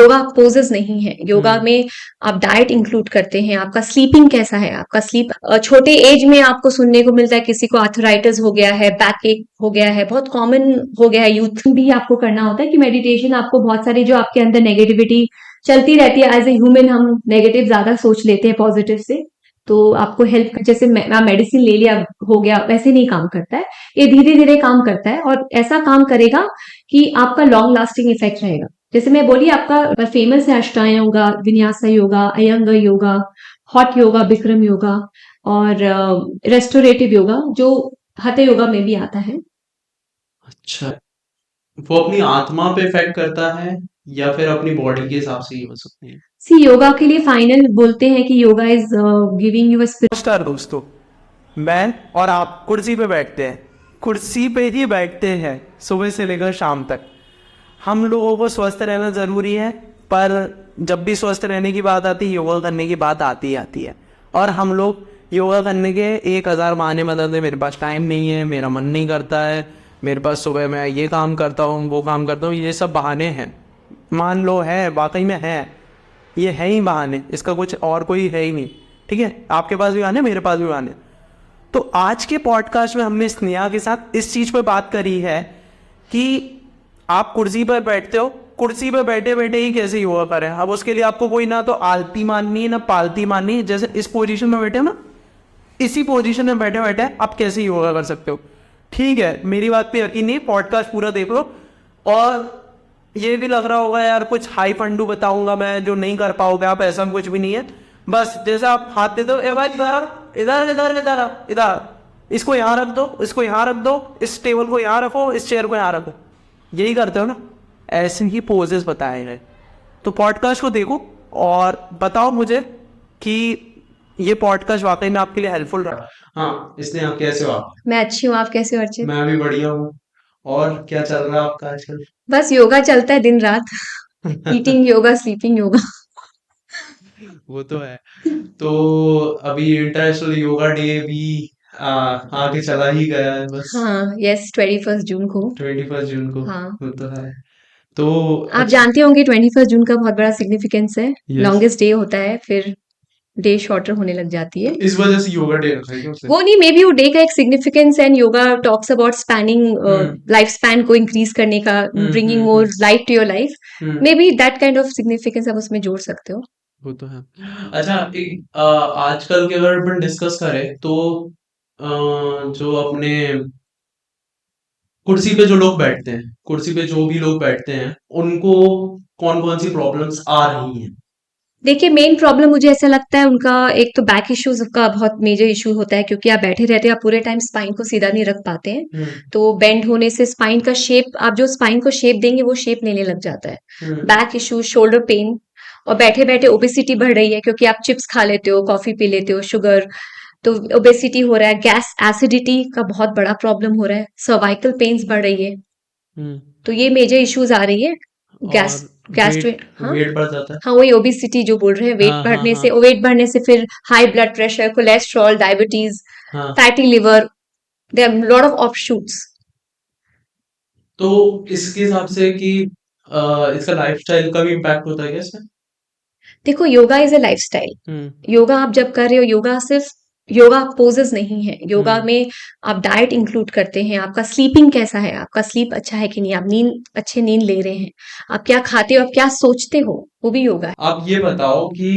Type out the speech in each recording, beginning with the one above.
Yoga poses नहीं है। योगा में आप डाइट इंक्लूड करते हैं, आपका स्लीपिंग कैसा है, आपका स्लीप छोटे एज में आपको सुनने को मिलता है किसी को आर्थराइटिस हो गया है, बैक एक हो गया है, बहुत कॉमन हो गया है। यूथ भी आपको करना होता है कि मेडिटेशन आपको बहुत सारी जो आपके अंदर नेगेटिविटी चलती रहती है, एज ए ह्यूमन हम नेगेटिव ज्यादा सोच लेते हैं पॉजिटिव से, तो आपको हेल्प जैसे मेडिसिन ले लिया हो गया वैसे नहीं काम करता है। ये धीरे धीरे काम करता है और ऐसा काम करेगा कि आपका लॉन्ग लास्टिंग इफेक्ट रहेगा। जैसे मैं बोली आपका फेमस है अष्टांग योगा, विन्यासा योगा, अयंग योगा, हॉट योगा, बिक्रम योगा और रेस्टोरेटिव योगा जो हठ योगा में भी आता है। अच्छा, वो अपनी आत्मा पे इफेक्ट करता है या फिर अपनी बॉडी के हिसाब से ही हो सकती है? सी योगा के लिए फाइनल बोलते हैं कि योगा इज गिविंग यू अ नमस्कार दोस्तों, मैं और आप कुर्सी पे बैठते हैं, कुर्सी पे ही बैठते हैं सुबह से लेकर शाम तक। हम लोगों को स्वस्थ रहना ज़रूरी है, पर जब भी स्वस्थ रहने की बात आती है योगा करने की बात आती ही आती है। और हम लोग योगा करने के 1000 बहाने बताते हैं, मेरे पास टाइम नहीं है, मेरा मन नहीं करता है, मेरे पास सुबह मैं ये काम करता हूँ, वो काम करता हूँ। ये सब बहाने हैं। मान लो है, वाकई में है, ये है ही बहाने, इसका कुछ और कोई है ही नहीं। ठीक है, आपके पास भी बहाने, मेरे पास भी बहाने। तो आज के पॉडकास्ट में हमने स्नेहा के साथ इस चीज़ पर बात करी है कि आप कुर्सी पर बैठते हो, कुर्सी पर बैठे बैठे ही कैसे योगा करें। अब उसके लिए आपको कोई ना तो आलती माननी है ना पालती माननी है। जैसे इस पोजीशन में बैठे हो ना, इसी पोजीशन में बैठे बैठे आप कैसे योगा कर सकते हो। ठीक है, मेरी बात पे यकीन नहीं, पॉडकास्ट पूरा देख लो। और ये भी लग रहा होगा यार कुछ हाई फंडू बताऊंगा मैं जो नहीं कर पाओगे आप, ऐसा कुछ भी नहीं है। बस जैसे आप हाथ दे दो, ए भाई इधर इधर इधर इधर इधर, इसको यहाँ रख दो, इसको यहाँ रख दो, इस टेबल को यहाँ रखो, इस चेयर को यहाँ रखो, यही करते हो ना। ऐसे ही पोजेस बताए गए। तो पॉडकास्ट को देखो और बताओ मुझे कि ये पॉडकास्ट वाकई में आपके लिए हेल्पफुल रहा। हाँ, इसलिए आप कैसे हो आप? मैं अच्छी हूँ, आप कैसे हो अर्चित? मैं भी बढ़िया हूँ। और क्या चल रहा है आपका आजकल? बस योगा चलता है दिन रात। Eating yoga, sleeping yoga. वो तो है। तो अभी इंटरनेशनल योगा डे भी आगे चला ही गया है बस। हाँ, यस, 21 जून को। 21 जून को। हाँ, वो तो है। तो आप अच्छा। जानते होंगे 21 जून का बहुत बड़ा सिग्निफिकेंस है। यस। लॉन्गेस्ट डे होता है, फिर डे शॉर्टर होने लग जाती है। इस वजह से योगा डे रखा है क्या उसे? वो नहीं, मे बी वो डे का एक significance and yoga talks about spanning hmm life span को इंक्रीज करने का, bringing more life to your life. Hmm maybe that kind of significance आप उसमें जोड़ सकते हो। वो तो है। अच्छा, एक आजकल के अगर अपन डिस्कस करें तो जो अपने कुर्सी पे जो लोग बैठते हैं, कुर्सी पे जो भी लोग बैठते हैं, उनको कौन कौन सी प्रॉब्लम्स आ रही हैं? देखिए, मेन प्रॉब्लम मुझे ऐसा लगता है उनका, एक तो बैक इश्यूज का बहुत मेजर इशू होता है, क्योंकि आप बैठे रहते हो, आप पूरे टाइम स्पाइन को सीधा नहीं रख पाते हैं। हम्म तो बेंड होने से स्पाइन का शेप, आप जो स्पाइन को शेप देंगे वो शेप लेने लग जाता है। हम्म बैक इश्यू, शोल्डर पेन, और बैठे बैठे ओबेसिटी बढ़ रही है क्योंकि आप चिप्स खा लेते हो, कॉफी पी लेते हो, शुगर, तो ओबेसिटी हो रहा है। गैस एसिडिटी का बहुत बड़ा प्रॉब्लम हो रहा है। सर्वाइकल पेन्स बढ़ रही है। हम्म तो ये मेजर इश्यूज आ रही है। गैस और गैस्ट्रिक, वेट हाँ, वेट बढ़ जाता है। हाँ, वही ओबेसिटी जो बोल रहे हैं, हाँ हाँ हाँ वेट बढ़ने से फिर high blood pressure, cholesterol, diabetes, हाँ। Fatty liver, there are lot of offshoots. तो इसके हिसाब से कि इसका लाइफस्टाइल का भी इम्पैक्ट होता है क्या इसमें? देखो, योगा इज अ लाइफस्टाइल। हम्म योगा आप जब कर रहे हो, योगा सिर्फ योगा पोजेस नहीं है। योगा हम्म में आप डाइट इंक्लूड करते हैं, आपका स्लीपिंग कैसा है, आपका स्लीप अच्छा है कि नहीं, आप अच्छे नींद ले रहे हैं, आप क्या खाते हो, आप क्या सोचते हो, वो भी योगा है। आप ये बताओ कि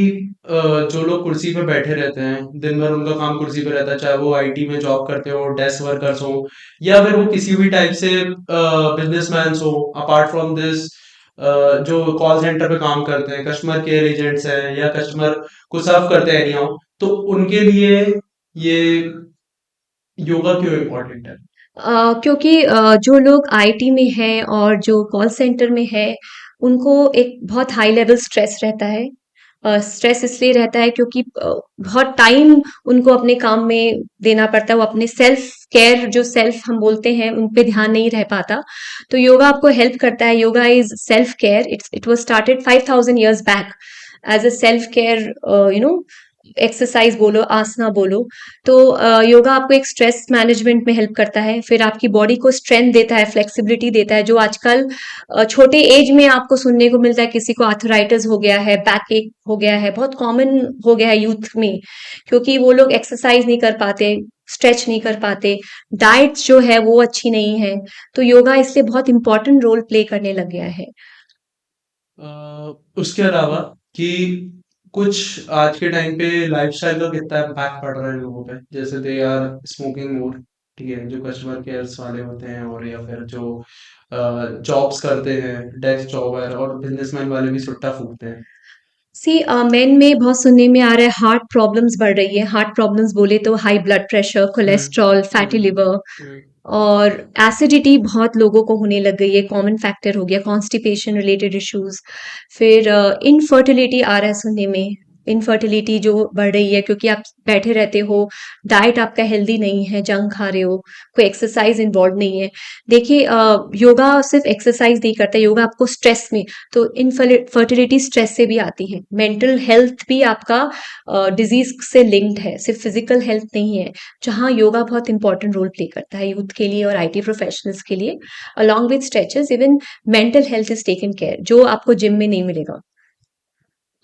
जो लोग कुर्सी पे बैठे रहते हैं, दिन भर उनका काम कुर्सी पे रहता है, चाहे वो आईटी में जॉब करते हो, डेस्क वर्कर्स हो, या फिर वो किसी भी टाइप से बिजनेसमैन हो, अपार्ट फ्रॉम दिस जो कॉल सेंटर पे काम करते हैं, कस्टमर केयर एजेंट्स हैं या कस्टमर को सर्व करते हैं एनी हाउ, तो उनके लिए ये योगा क्यों इम्पोर्टेंट है? क्योंकि जो लोग आईटी में है और जो कॉल सेंटर में है, उनको एक बहुत हाई लेवल स्ट्रेस रहता है। स्ट्रेस इसलिए रहता है क्योंकि बहुत टाइम उनको अपने काम में देना पड़ता है, वो अपने सेल्फ केयर, जो सेल्फ हम बोलते हैं, उन पे ध्यान नहीं रह पाता। तो योगा आपको हेल्प करता है। Yoga is self care. It was started 5000 years back as a self care, you know, exercise बोलो, आसना बोलो, तो योगा आपको एक स्ट्रेस मैनेजमेंट में हेल्प करता है, फिर आपकी बॉडी को स्ट्रेंथ देता है, फ्लेक्सिबिलिटी देता है, जो आजकल छोटे एज में आपको सुनने को मिलता है, किसी को आर्थराइटिस हो गया है, बैक एक हो गया है, बहुत कॉमन हो गया है यूथ में, क्योंकि वो लोग एक्सरसाइज नहीं कर पाते, स्ट्रेच नहीं कर पाते, डाइट जो है वो अच्छी नहीं है, तो योगा इसलिए बहुत इंपॉर्टेंट रोल प्ले करने लग गया है। उसके अलावा कि कुछ आज के टाइम पे लाइफस्टाइल का कितना इम्पैक्ट पड़ रहा है लोगों पे, जैसे दे आर स्मोकिंग मोर, ठीक है, जो कस्टमर केयर्स वाले होते हैं, और या फिर जो जॉब्स करते हैं, डेस्क जॉब है, और बिजनेसमैन वाले भी सुट्टा फूकते हैं। सी मेन में बहुत सुनने में आ रहा है हार्ट प्रॉब्लम्स बढ़ रही है। हार्ट प्रॉब्लम्स बोले तो हाई ब्लड प्रेशर, हम्म कोलेस्ट्रॉल, फैटी हम्म लिवर हम्म और एसिडिटी बहुत लोगों को होने लग गई है, कॉमन फैक्टर हो गया, कॉन्स्टिपेशन रिलेटेड इश्यूज। फिर इनफर्टिलिटी आ रहा है सुनने में, इनफर्टिलिटी जो बढ़ रही है क्योंकि आप बैठे रहते हो, डाइट आपका हेल्दी नहीं है, जंक खा रहे हो, कोई एक्सरसाइज इन्वॉल्व नहीं है। देखिए योगा सिर्फ एक्सरसाइज नहीं करता, योगा आपको स्ट्रेस में, तो इनफर्टिलिटी स्ट्रेस से भी आती है, मेंटल हेल्थ भी आपका डिजीज से लिंक्ड है, सिर्फ फिजिकल हेल्थ नहीं है, जहाँ योगा बहुत इंपॉर्टेंट रोल प्ले करता है यूथ के लिए और आईटी प्रोफेशनल्स के लिए। Along with stretches even mental health is taken care, जो आपको जिम में नहीं मिलेगा।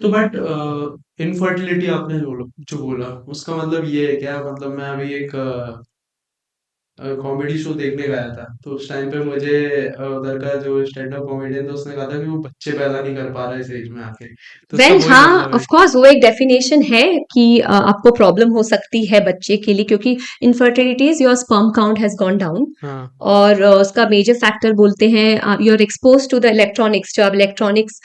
तो बट इनफर्टिलिटी आपने जो बोला, उसका मतलब ये है क्या? मतलब मैं अभी एक कॉमेडी शो देखने गया था, तो उस टाइम पे मुझे उधर का जो स्टैंड अप कॉमेडियन था, उसने कहा था कि वो बच्चे पैदा नहीं कर पा रहा है इस एज में आके, तो उसका वेल वही हाँ, मतलब है। ऑफ कोर्स वो एक डेफिनेशन है कि आपको प्रॉब्लम हो सकती है बच्चे के लिए, क्योंकि infertility is your sperm count has gone down, हाँ। और उसका मेजर फैक्टर बोलते हैं you are expose to the electronics, जो आप इलेक्ट्रॉनिक्स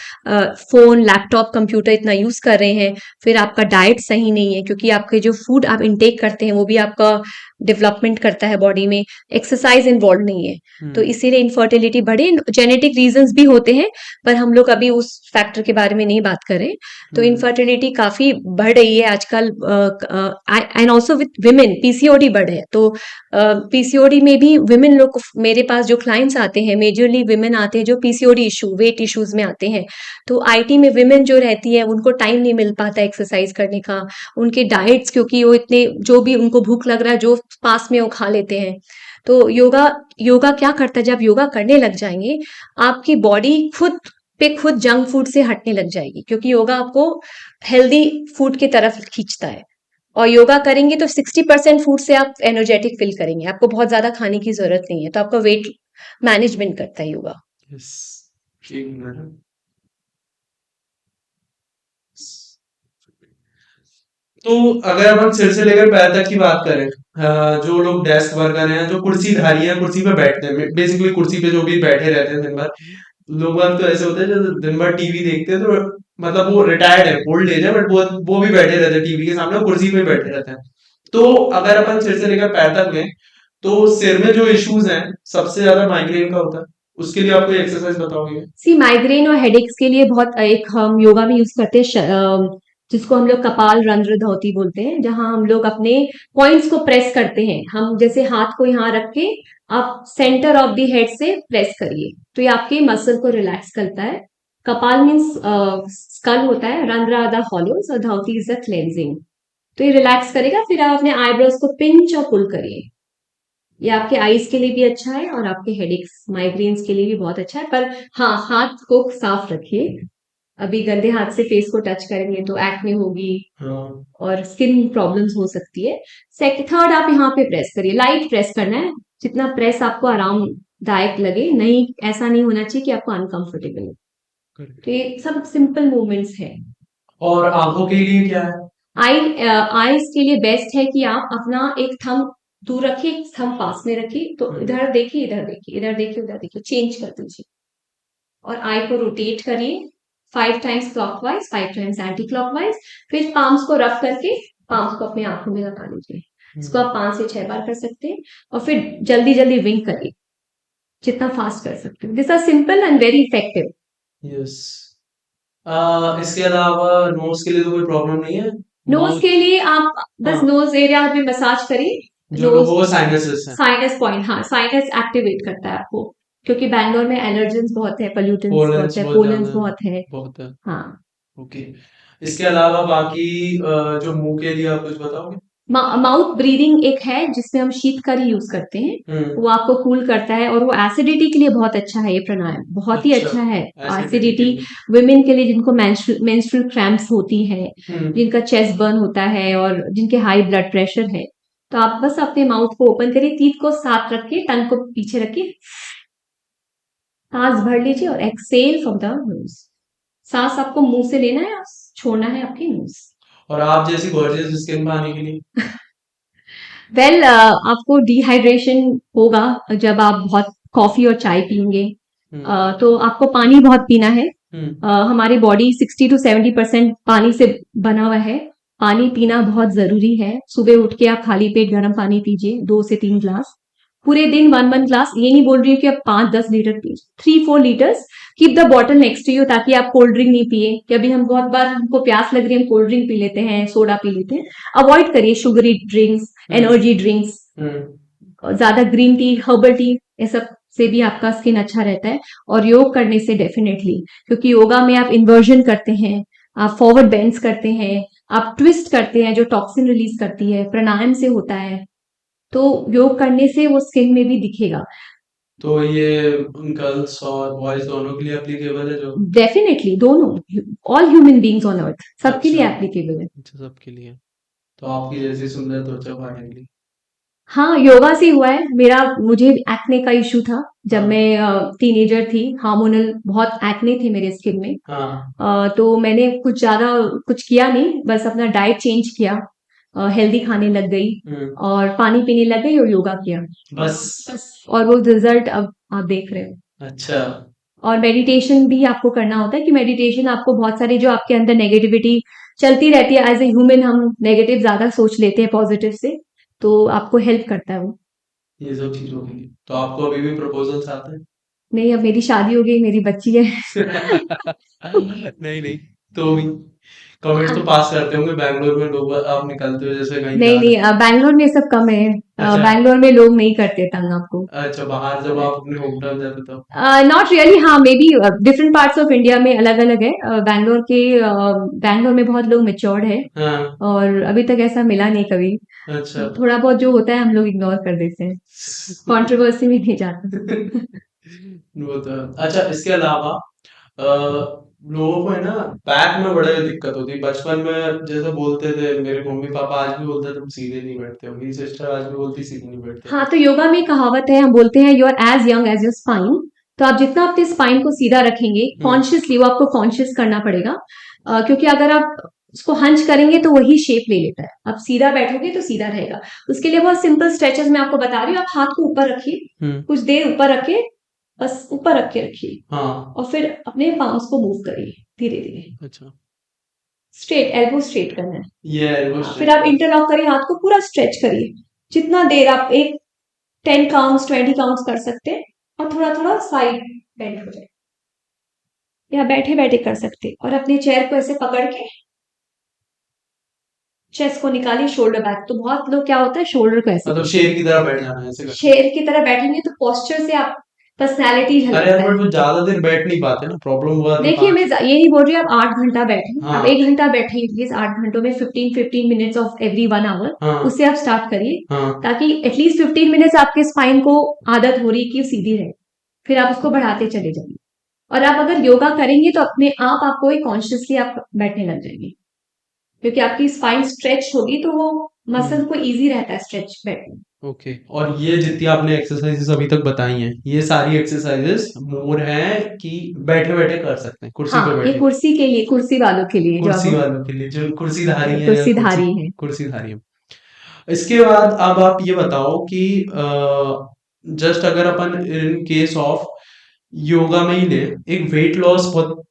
फोन, लैपटॉप, कंप्यूटर इतना यूज कर रहे हैं, फिर आपका डाइट सही नहीं है, क्योंकि आपके जो फूड आप इंटेक करते हैं वो भी आपका डेवलपमेंट करता है बॉडी में, एक्सरसाइज इन्वॉल्व नहीं है, तो इसीलिए इनफर्टिलिटी बढ़े। जेनेटिक रीजंस भी होते हैं, पर हम लोग अभी उस फैक्टर के बारे में नहीं बात करें। तो इनफर्टिलिटी काफी बढ़ रही है आजकल, and also with women PCOD बढ़ है, तो पीसीओडी में भी विमेन लोग, मेरे पास जो क्लाइंट्स आते हैं मेजरली विमेन आते हैं जो पीसीओडी इशू, वेट इश्यूज में आते हैं, तो आईटी में विमेन जो रहती है उनको टाइम नहीं मिल पाता एक्सरसाइज करने का, उनके डाइट्स, क्योंकि वो इतने, जो भी उनको भूख लग रहा है जो पास में वो खा लेते हैं। तो योगा योगा क्या करता है, जब योगा करने लग जाएंगे आपकी बॉडी खुद पे खुद जंक फूड से हटने लग जाएगी, क्योंकि योगा आपको हेल्दी फूड की तरफ खींचता है, और योगा करेंगे तो 60% फूड से आप एनर्जेटिक फील करेंगे, आपको बहुत ज्यादा खाने की जरूरत नहीं है, तो आपका वेट मैनेजमेंट करता है योगा। यस, एक मिनट। तो अगर अपन सिर से लेकर पैर तक की बात करें, जो लोग डेस्क वर्कर हैं, जो कुर्सीधारी हैं, कुर्सी पे बैठते हैं, बेसिकली कुर्सी पे जो भी बैठे रहते हैं दिन भर, लोग बाग तो ऐसे होते हैं जो दिन भर टीवी देखते हैं, तो मतलब वो रिटायर्ड है, ओल्ड एज है, बट वो भी बैठे रहते हैं टीवी के सामने, कुर्सी पे बैठे रहते हैं। तो अगर अपन सिर से लेकर पैर तक में, तो सिर में जो इश्यूज हैं सबसे ज्यादा माइग्रेन का होता है, उसके लिए आप कोई एक्सरसाइज बताओगे? सी माइग्रेन और हेडेक्स के लिए बहुत एक हम योगा में यूज करते हैं, जिसको हम लोग कपाल रंध्र धौती बोलते हैं, जहां हम लोग अपने पॉइंट्स को प्रेस करते हैं, हम जैसे हाथ को यहाँ रख के आप सेंटर ऑफ द हेड से प्रेस करिए, तो ये आपके मसल को रिलैक्स करता है। कपाल मीन्स स्कल होता है, रंध्र आर द हॉलोज और धौती इज द क्लेंजिंग, तो ये रिलैक्स करेगा। फिर आप अपने आईब्रोज को पिंच और पुल करिए, ये आपके आईज के लिए भी अच्छा है और आपके हेडेक्स माइग्रेन्स के लिए भी बहुत अच्छा है, पर हाँ, हाथ को साफ रखिए, अभी गंदे हाथ से फेस को टच करेंगे तो एक्ने होगी हाँ। और स्किन प्रॉब्लम्स हो सकती है। सेकंड थर्ड, आप यहाँ पे प्रेस करिए, लाइट प्रेस करना है, जितना प्रेस आपको आरामदायक लगे, नहीं ऐसा नहीं होना चाहिए कि आपको अनकंफर्टेबल हो, तो ये सब सिंपल मूवमेंट्स है। और आंखों के लिए क्या है? आईज के लिए बेस्ट है कि आप अपना एक थंब दूर रखिए, एक थंब पास में रखिए, तो इधर देखिए, इधर देखिए, इधर देखिए, उधर देखिए, चेंज कर दीजिए, और आई को रोटेट करिए 5 times clockwise, 5 times anti clockwise, फिर पाम्स को रफ करके पाम्स को अपनी आंखों में लगा लीजिए। इसको आप 5 से 6 बार कर सकते हैं, और फिर जल्दी जल्दी विंक करिए जितना फास्ट कर सकते हो। This are simple and very effective. Yes. इसके अलावा नोज के लिए तो कोई प्रॉब्लम नहीं है? नोज के लिए आप बस हाँ, नोज एरिया में मसाज करिए, जो नोज लोगों को साइनसेस है, साइनस पॉइंट, हाँ साइनस एक्टिवेट करता है आपको, क्योंकि बैंगलोर में एलर्जेंस बहुत है, पोल्यूटेंस पोलैंस बहुत है, बहुत पोलेंस ज्यादा बहुत है। बहुत है। हाँ, ओके। इसके अलावा बाकी जो मुंह के लिए आप कुछ बताओगे? माउथ ब्रीदिंग एक है जिसमें हम शीतकारी यूज करते हैं, वो आपको कूल करता है और वो एसिडिटी के लिए बहुत अच्छा है। ये प्राणायाम बहुत ही अच्छा, अच्छा है एसिडिटी के एसिडिटी लिए। वुमेन के लिए जिनको मेंस्ट्रुअल क्रैम्प्स होती है, जिनका चेस्ट बर्न होता है और जिनके हाई ब्लड प्रेशर है, तो आप बस अपने माउथ को ओपन करिए, टीथ को साथ रखिए, टंग को पीछे रखिए, सांस भर लीजिए और एक्सेल फ्रॉम द नोज। सांस आपको मुंह से लेना है और छोड़ना है आपके मुंह से। और आप जैसी गॉर्जियस स्किन पाने के लिए? वेल आपको डिहाइड्रेशन होगा जब आप बहुत कॉफी और चाय पियेंगे, तो आपको पानी बहुत पीना है। हमारी बॉडी 60 to 70% पानी से बना हुआ है। पानी पीना बहुत जरूरी है। सुबह उठ के आप खाली पेट गर्म पानी पीजिए 2 से 3 ग्लास, पूरे दिन 1 ग्लास। ये नहीं बोल रही हूँ कि आप 5-10 लीटर पीजिए, 3-4 litres. Keep the bottle next to you ताकि आप कोल्ड ड्रिंक नहीं पिए, कि अभी हम बहुत बार हमको प्यास लग रही है हम कोल्ड ड्रिंक पी लेते हैं, सोडा पी लेते हैं। अवॉइड करिए शुगरी ड्रिंक्स, एनर्जी ड्रिंक्स, ज्यादा ग्रीन टी, हर्बल टी, ये सब से भी आपका स्किन अच्छा रहता है। और योग करने से डेफिनेटली, क्योंकि योगा में आप इन्वर्जन करते हैं, आप फॉरवर्ड बेंड्स करते हैं, आप ट्विस्ट करते हैं जो टॉक्सिन रिलीज करती है, प्राणायाम से होता है, तो योग करने से वो स्किन में भी दिखेगा। तो ये गर्ल्स और बॉयज दोनों के लिए एप्लीकेबल है जो? डेफिनेटली दोनों, all human beings on earth, सबके लिए अच्छा, एप्लीकेबल है। अच्छा सबके लिए। तो आपकी जैसी सुंदर त्वचा पाने के लिए। हाँ, योगा से हुआ है मेरा। मुझे एक्ने का इश्यू था जब हाँ, मैं टीनेजर थी, हार्मोनल बहुत एक्ने थे मेरे स्किन में। हाँ, तो मैंने कुछ ज्यादा कुछ किया नहीं, बस अपना डाइट चेंज किया, हेल्दी खाने लग गई और पानी पीने लग गई और योगा किया, बस। बस। और वो रिजल्ट अब आप देख रहे हो। अच्छा। और मेडिटेशन भी आपको करना होता है, कि मेडिटेशन आपको बहुत सारी जो आपके अंदर नेगेटिविटी चलती रहती है, एज ए ह्यूमन हम नेगेटिव ज्यादा सोच लेते हैं पॉजिटिव से, तो आपको हेल्प करता है वो। ये सब चीजों के लिए तो आपको अभी भी प्रपोजल्स आते हैं? नहीं, अब मेरी शादी हो गई, मेरी बच्ची है। नहीं नहीं, तो भी कमेंट्स तो पास करते होंगे बैंगलोर में लोग, आप निकलते हो जैसे कहीं जा नहीं नहीं, रहे बैंगलोर में सब कम है। हैं। अच्छा, बैंगलोर में लोग नहीं करते तंग आपको। अच्छा बाहर जब आप अपने होम टाउन जाते तो? नॉट रियली, हाँ may be different parts of India में अलग अलग है। बैंगलोर में बहुत लोग मेच्योर्ड है, हाँ। और अभी तक ऐसा मिला नहीं कभी। अच्छा। थोड़ा बहुत जो होता है हम लोग इग्नोर कर देते हैं, कंट्रोवर्सी में नहीं जाते। वो तो है। अच्छा इसके अलावा लोगों को है ना बैक में बड़े दिक्कत होती है। बचपन में जैसे बोलते थे, मेरे मम्मी पापा आज भी बोलते थे तुम सीधे नहीं बैठते हो, मेरी सिस्टर आज भी बोलती सीधे नहीं बैठते। हाँ, तो योगा में कहावत है, हम बोलते हैं you are as young as your spine. तो आप जितना अपने स्पाइन को सीधा रखेंगे कॉन्शियसली, वो आपको कॉन्शियस करना पड़ेगा, क्योंकि अगर आप उसको हंच करेंगे तो वही शेप ले लेता है। आप सीधा बैठोगे तो सीधा रहेगा। उसके लिए बहुत सिंपल स्ट्रेचेस मैं आपको बता रही हूँ। आप हाथ को ऊपर रखिए, कुछ देर ऊपर रखिए, बस ऊपर रख के रखिए, हाँ। और फिर अपने पाम्स को मूव करिए धीरे धीरे। अच्छा। स्ट्रेट, एल्बो स्ट्रेट करना है। ये एल्बो फिर आप इंटरलॉक करिए, हाथ को पूरा स्ट्रेच करिए, जितना देर आप, एक 10 काउंट्स 20 काउंट्स कर सकते हैं, और थोड़ा थोड़ा साइड बेंड हो जाए, या बैठे बैठे कर सकते हैं। और अपने चेयर को ऐसे पकड़ के चेस्ट को निकालिए, शोल्डर बैक। तो बहुत लोग क्या होता है, शोल्डर को ऐसे, मतलब शेर की तरह बैठ जाना है ऐसे करके। शेर की तरह बैठेंगे तो पोस्चर से आप पर्सनैलिटी अरे यार झलकता है। बट वो ज्यादा देर बैठ नहीं पाते ना, प्रॉब्लम हुआ थी देखिए, मैं ये नहीं बोल रही आप 8 घंटा बैठे, हाँ। आप 1 घंटा बैठे, एटलीस्ट 8 घंटों में 15 मिनट्स ऑफ एवरी 1 आवर, हाँ। उससे आप स्टार्ट करिए, हाँ। ताकि एटलीस्ट 15 मिनट्स आपके स्पाइन को आदत हो रही है कि सीधी रहे, फिर आप उसको बढ़ाते चले जाइए। और आप अगर योगा करेंगे तो अपने आप आपको ही कॉन्शियसली आप बैठने लग जाएंगे, क्योंकि आपकी स्पाइन स्ट्रेच होगी तो वो मसल को इजी रहता है स्ट्रेच बैठना। ओके। और ये जितनी आपने एक्सरसाइजेस अभी तक बताई हैं, ये सारी एक्सरसाइजेस मोर हैं कि बैठे बैठे कर सकते हैं, कुर्सी पे हाँ, ये बैठे? कुर्सी के लिए, कुर्सी वालों के लिए, जो कुर्सी अब वालों के लिए जो कुर्सीधारी हैं, या कुर्सीधारी है। कुर्सीधारी हैं। इसके बाद अब आप ये बताओ कि जस्ट अगर अपन इन केस ऑफ योगा में ही ले, एक वेट लॉस बहुत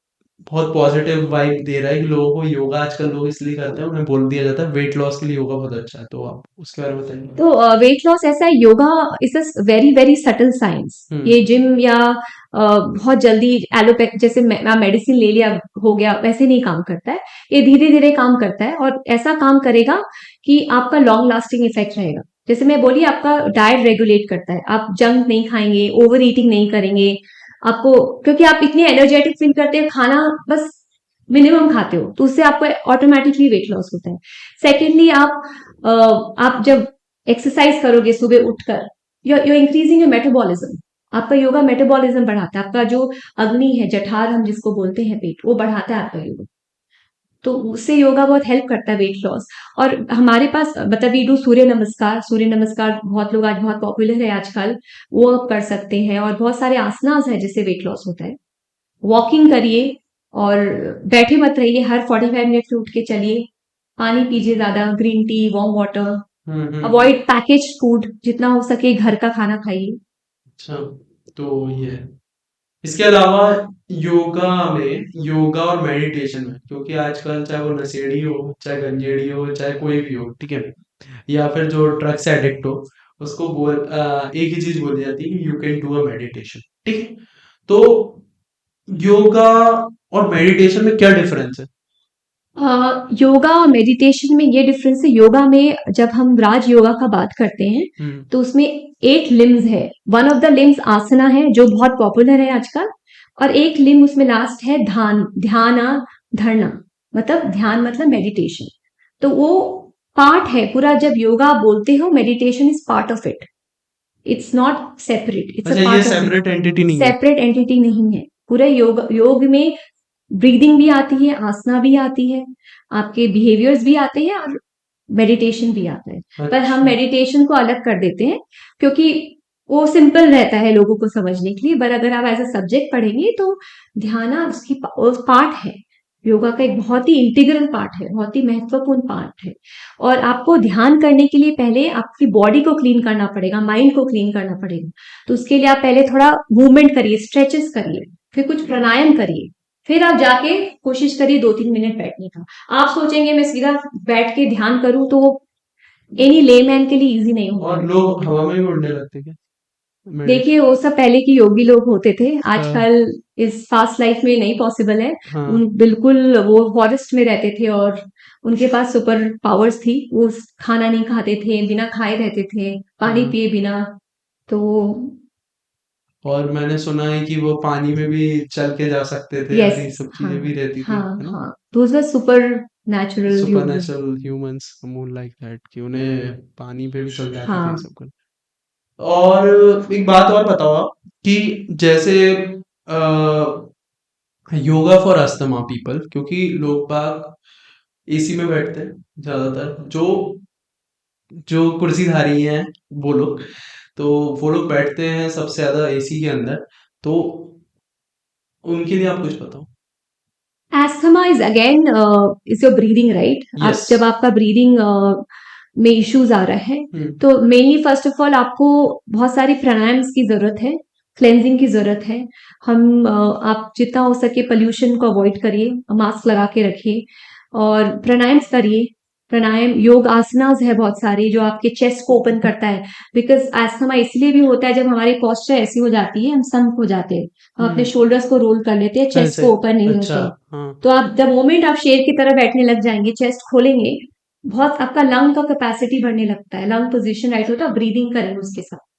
बहुत पॉजिटिव वाइब दे रहा है कि लोगों को योगा आजकल लोग इसलिए करते हैं, उन्हें बोल दिया जाता है वेट लॉस के लिए योगा बहुत अच्छा है, तो आप उसके बारे में बताइए। तो वेट लॉस ऐसा है, yoga is a very very subtle science. ये जिम या बहुत जल्दी एलोपैथ जैसे मेडिसिन ले लिया हो गया वैसे नहीं काम करता है। ये धीरे धीरे काम करता है, और ऐसा काम करेगा कि आपका लॉन्ग लास्टिंग इफेक्ट रहेगा। जैसे मैं बोली, आपका डाइट रेगुलेट करता है, आप जंक नहीं खाएंगे, ओवर ईटिंग नहीं करेंगे आपको, क्योंकि आप इतने एनर्जेटिक फील करते हैं, खाना बस मिनिमम खाते हो तो उससे आपको ऑटोमेटिकली वेट लॉस होता है। सेकेंडली आप जब एक्सरसाइज करोगे सुबह उठकर, यू इंक्रीजिंग योर मेटाबॉलिज्म। आपका योगा मेटाबॉलिज्म बढ़ाता है, आपका जो अग्नि है, जठार हम जिसको बोलते हैं पेट, वो बढ़ाता है आपका योगा। तो उससे योगा बहुत हेल्प करता है वेट लॉस। और हमारे पास मतलब वी डू सूर्य नमस्कार। सूर्य नमस्कार बहुत लोग आज बहुत पॉपुलर है आजकल, वो आप कर सकते हैं। और बहुत सारे आसनास है जिससे वेट लॉस होता है। वॉकिंग करिए और बैठे मत रहिए, हर 45 मिनट में उठ के चलिए। पानी पीजिए ज्यादा, green tea, warm water. Avoid package food, जितना हो सके घर का खाना खाइए। अच्छा, तो ये है। इसके अलावा योगा और मेडिटेशन में, क्योंकि आजकल चाहे वो नशेड़ी हो, चाहे गंजेड़ी हो, चाहे कोई भी हो, ठीक है, या फिर जो ड्रग्स एडिक्ट हो, उसको एक ही चीज बोली जाती है कि you can do a meditation, ठीक है। तो योगा और मेडिटेशन में क्या डिफरेंस है? योगा और मेडिटेशन में ये डिफरेंस है। योगा में जब हम राज योगा का बात करते हैं तो उसमें 8 लिम्स है। वन ऑफ द लिम्स आसना है जो बहुत पॉपुलर है आजकल, और एक लिम्ब उसमें लास्ट है ध्यान धरना, मतलब ध्यान मतलब मेडिटेशन। तो वो पार्ट है पूरा। जब योगा बोलते हो, meditation is part of it, it's not separate, it's a अच्छा, ये part of it. Separate entity नहीं है? सेपरेट एंटिटी नहीं है। पूरे योग में ब्रीदिंग भी आती है, आसना भी आती है, आपके बिहेवियर्स भी आते हैं, और मेडिटेशन भी आता है। पर हम अच्छा। मेडिटेशन को अलग कर देते हैं क्योंकि वो सिंपल रहता है लोगों को समझने के लिए। पर अगर आप एज अ सब्जेक्ट पढ़ेंगे तो ध्यान उसकी पार्ट है। योगा का एक बहुत ही इंटीग्रल पार्ट है, बहुत ही महत्वपूर्ण पार्ट है। और आपको ध्यान करने के लिए पहले आपकी बॉडी को क्लीन करना पड़ेगा, माइंड को क्लीन करना पड़ेगा। तो उसके लिए आप पहले थोड़ा मूवमेंट करिए, स्ट्रेचेस करिए, फिर कुछ प्राणायाम करिए, फिर आप जाके कोशिश करिए 2-3 मिनट बैठने का। आप सोचेंगे मैं सीधा बैठ के ध्यान करूं, तो एनी लेमैन के लिए इजी नहीं होगा। और लोग हवा में भी उड़ने लगते क्या? देखिए वो सब पहले के योगी लोग होते थे, हाँ। आजकल इस फास्ट लाइफ में नहीं पॉसिबल है। हाँ। बिल्कुल वो फॉरेस्ट में रहते थे और उनके पास सुपर पावर्स थी। वो खाना नहीं खाते थे, बिना खाए रहते थे, पानी पिए बिना। तो और मैंने सुना है कि वो पानी में भी चल के जा सकते थे और ये यस, सब हाँ चीजें भी रहती थी, हाँ है ना? हाँ, those are super natural super human. Natural humans moon like that, कि उन्हें पानी पे भी चल जाते थे ये हाँ। सब कर। और एक बात और बताओ आप, कि जैसे योगा फॉर अस्थमा पीपल, क्योंकि लोग बाग एसी में बैठते हैं ज्यादातर, जो जो कुर्सीधारी हैं वो लोग, तो वो लोग बैठते हैं सबसे ज्यादा एसी के अंदर, तो उनके लिए आप कुछ बताओ। Asthma is again is your breathing, right? आप यस। जब आपका ब्रीदिंग में इश्यूज आ रहा है तो मेनली फर्स्ट ऑफ ऑल आपको बहुत सारी प्राणायाम्स की जरूरत है, क्लेंजिंग की जरूरत है। आप जितना हो सके पोल्यूशन को अवॉइड करिए, मास्क लगा के रखिए और प्राणायाम्स करिए। प्राणायाम योग आसनास है बहुत सारे जो आपके चेस्ट को ओपन करता है। बिकॉज एस्थमा इसलिए भी होता है जब हमारी पोस्चर ऐसी हो जाती है, हम संक हो जाते हैं, हम अपने शोल्डर्स को रोल कर लेते हैं, चेस्ट को ओपन नहीं अच्छा। होते। हाँ। तो आप जब मोमेंट आप शेर की तरह बैठने लग जाएंगे, चेस्ट खोलेंगे, बहुत आपका लंग का कैपेसिटी बढ़ने लगता है, लंग पोजीशन राइट होता है, ब्रीदिंग करेंगे उसके साथ।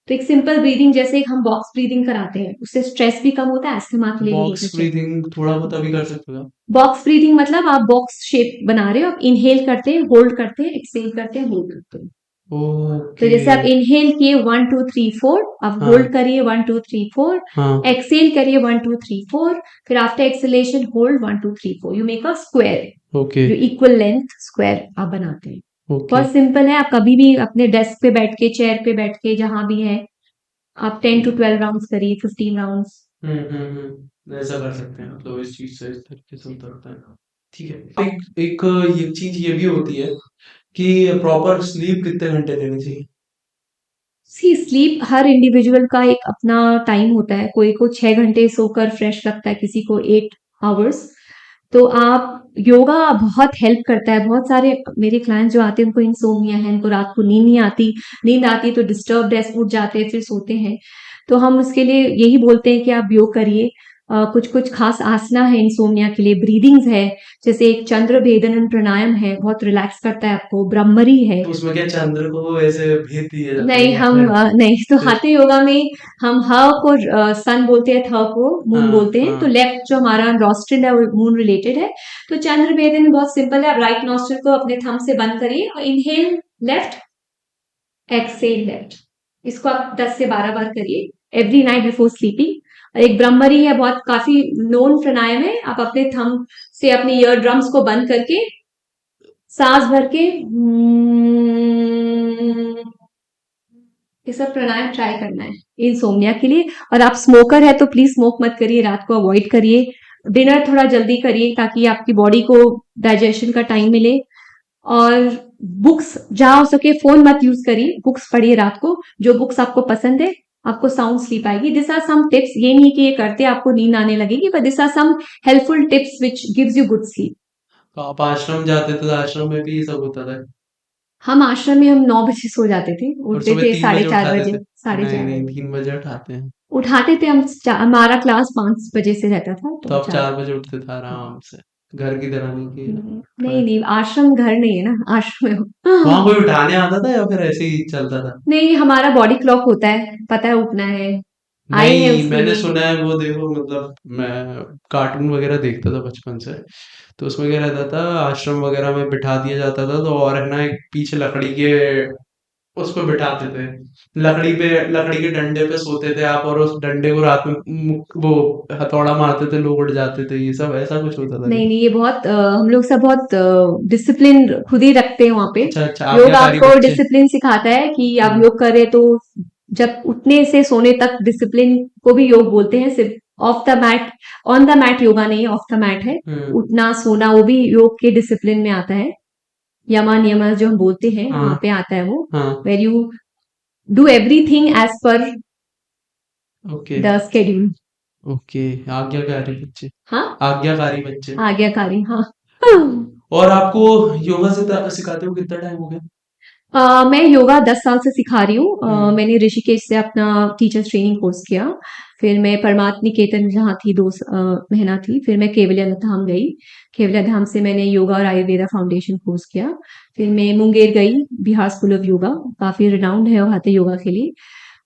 तो एक सिंपल ब्रीदिंग जैसे एक हम बॉक्स ब्रीदिंग कराते हैं, उससे स्ट्रेस भी कम होता है, एस्थमा के लिए भी बॉक्स होता है। ब्रीदिंग थोड़ा बहुत अभी कर सकते हो आप? बॉक्स ब्रीदिंग मतलब आप बॉक्स शेप बना रहे हो, आप इनहेल करते हैं, होल्ड करते हैं, एक्सहेल करते हैं, होल्ड करते हैं। तो ओके। जैसे आप इनहेल किए 1 2 3 4, आप हाँ। होल्ड करिए 1 2 3 4, हाँ। एक्सहेल करिए 1 2 3 4, फिर after exhalation hold 1 2 3 4, you make a square. Okay. जो इक्वल लेंथ स्क्वायर आप बनाते हैं। ओके। बहुत सिंपल है। आप कभी भी अपने डेस्क पे बैठ के, चेयर पे बैठ के, जहां भी है, आप 10 to 12 राउंड्स करिए, 15 राउंड्स। ऐसा कर सकते हैं, मतलब इस चीज से इस तरीके से उतरता है। ठीक है। एक एक ये चीज ये भी होती है कि प्रॉपर स्लीप कितने घंटे लेनी चाहिए? सी स्लीप हर इंडिविजुअल का एक अपना टाइम होता है। कोई को 6 घंटे सोकर फ्रेश लगता है, किसी को 8 आवर्स। तो आप योगा बहुत हेल्प करता है। बहुत सारे मेरे क्लाइंट्स जो आते हैं उनको इंसोमिया है, उनको रात को नींद नहीं आती, नींद आती तो डिस्टर्ब है, उठ जाते हैं, फिर सोते हैं। तो हम उसके लिए यही बोलते हैं कि आप योग करिए। कुछ कुछ खास आसना है इंसोम्निया के लिए, ब्रीदिंग्स है, जैसे एक चंद्र भेदन प्राणायाम है, बहुत रिलैक्स करता है आपको, ब्रह्मरी है। तो उसमें क्या चंद्र को ऐसे भेद दिया जाता है नहीं क्या हम फिर? नहीं तो फिर हाथे योगा में हम ह को सन बोलते हैं, थ को मून हाँ बोलते हैं, तो हाँ लेफ्ट जो हमारा नॉस्ट्रिल है वो मून रिलेटेड है। तो चंद्र भेदन बहुत सिंपल है, आप राइट नॉस्ट्रिल को अपने थंब से बंद करिए और इनहेल लेफ्ट, एक्सेल लेफ्ट, इसको आप 10 से 12 बार करिए एवरी नाइट बिफोर स्लीपिंग। और एक ब्रह्मरी है, बहुत काफी नोन प्राणायाम है, आप अपने थंब से अपने ईयर ड्रम्स को बंद करके सांस भर के ये सब प्राणायाम ट्राई करना है इंसोम्निया के लिए। और आप स्मोकर है तो प्लीज स्मोक मत करिए, रात को अवॉइड करिए, डिनर थोड़ा जल्दी करिए ताकि आपकी बॉडी को डाइजेशन का टाइम मिले। और बुक्स जहां हो सके फोन मत यूज करिए, बुक्स पढ़िए रात को, जो बुक्स आपको पसंद है, आपको साउंड स्लीप आएगी। दिस आर सम टिप्स, ये नहीं कि ये करते आपको नींद आने लगेगी, but this are some helpful tips which gives you good sleep. तो आप आश्रम जाते थे तो आश्रम में भी ये सब होता था? हम आश्रम में हम 9 बजे सो जाते थे, और उठते सुबह थे 3 बजे 4:30 उठाते बजे, थे? साढ़े नहीं चार नहीं, बजे 3 बजे उठाते हैं। उठाते थे हम। हमारा क्लास 5 बजे से रहता था, तो तो आप 4। 4 बजे उठते थे आराम से, घर की तरह नहीं कि नहीं नहीं, आश्रम घर नहीं है ना, आश्रम में वहां हो। कोई उठाने आता था या फिर ऐसे ही चलता था? नहीं, हमारा बॉडी क्लॉक होता है, पता है उठना है, आए हैं नहीं, उसके मैंने लिए। सुना है वो, देखो मतलब मैं कार्टून वगैरह देखता था बचपन से, तो उसमें क्या रहता था, आश्रम वगैरह में बिठा दिया जाता था, तो और है ना एक पीछे लकड़ी के उस पे बिठाते थे, लकड़ी पे, लकड़ी के डंडे पे सोते थे आप, और उस डंडे को रात में वो हथौड़ा मारते थे, लोग उठ जाते थे, ये सब ऐसा कुछ होता था क्या? नहीं नहीं, ये बहुत हम लोग सब बहुत डिसिप्लिन खुद ही रखते हैं वहां पे। अच्छा अच्छा, योग आज्ञाकारी आपको बच्चे। डिसिप्लिन सिखाता है कि आप हम्म योग कर रहे हैं, तो जब उठने से सोने तक डिसिप्लिन को भी योग बोलते हैं। सिर्फ off the mat, on the mat yoga नहीं है, ऑफ द मैट है। हम्म उठना सोना वो भी योग के डिसिप्लिन में आता है। यमा नियमा जो हम बोलते हैं हाँ वहां पे आता है वो, हाँ। Where you do everything as per okay the schedule. Okay, आज्ञाकारी बच्चे, हाँ, आज्ञाकारी बच्चे। आज्ञाकारी, हाँ। और आपको योगा सिखाते हुए कितना टाइम हो गया? मैं योगा 10 साल से सिखा रही हूँ। हम्म मैंने ऋषिकेश से अपना टीचर्स ट्रेनिंग कोर्स किया, फिर मैं परमात्म निकेतन जहाँ थी 2 महीना थी, फिर मैं केवलिया धाम गई, केवलिया धाम से मैंने योगा और आयुर्वेदा फाउंडेशन कोर्स किया, फिर मैं मुंगेर गई, बिहार स्कूल ऑफ योगा, काफी रिनाउंड है वहाँ पे योगा के लिए।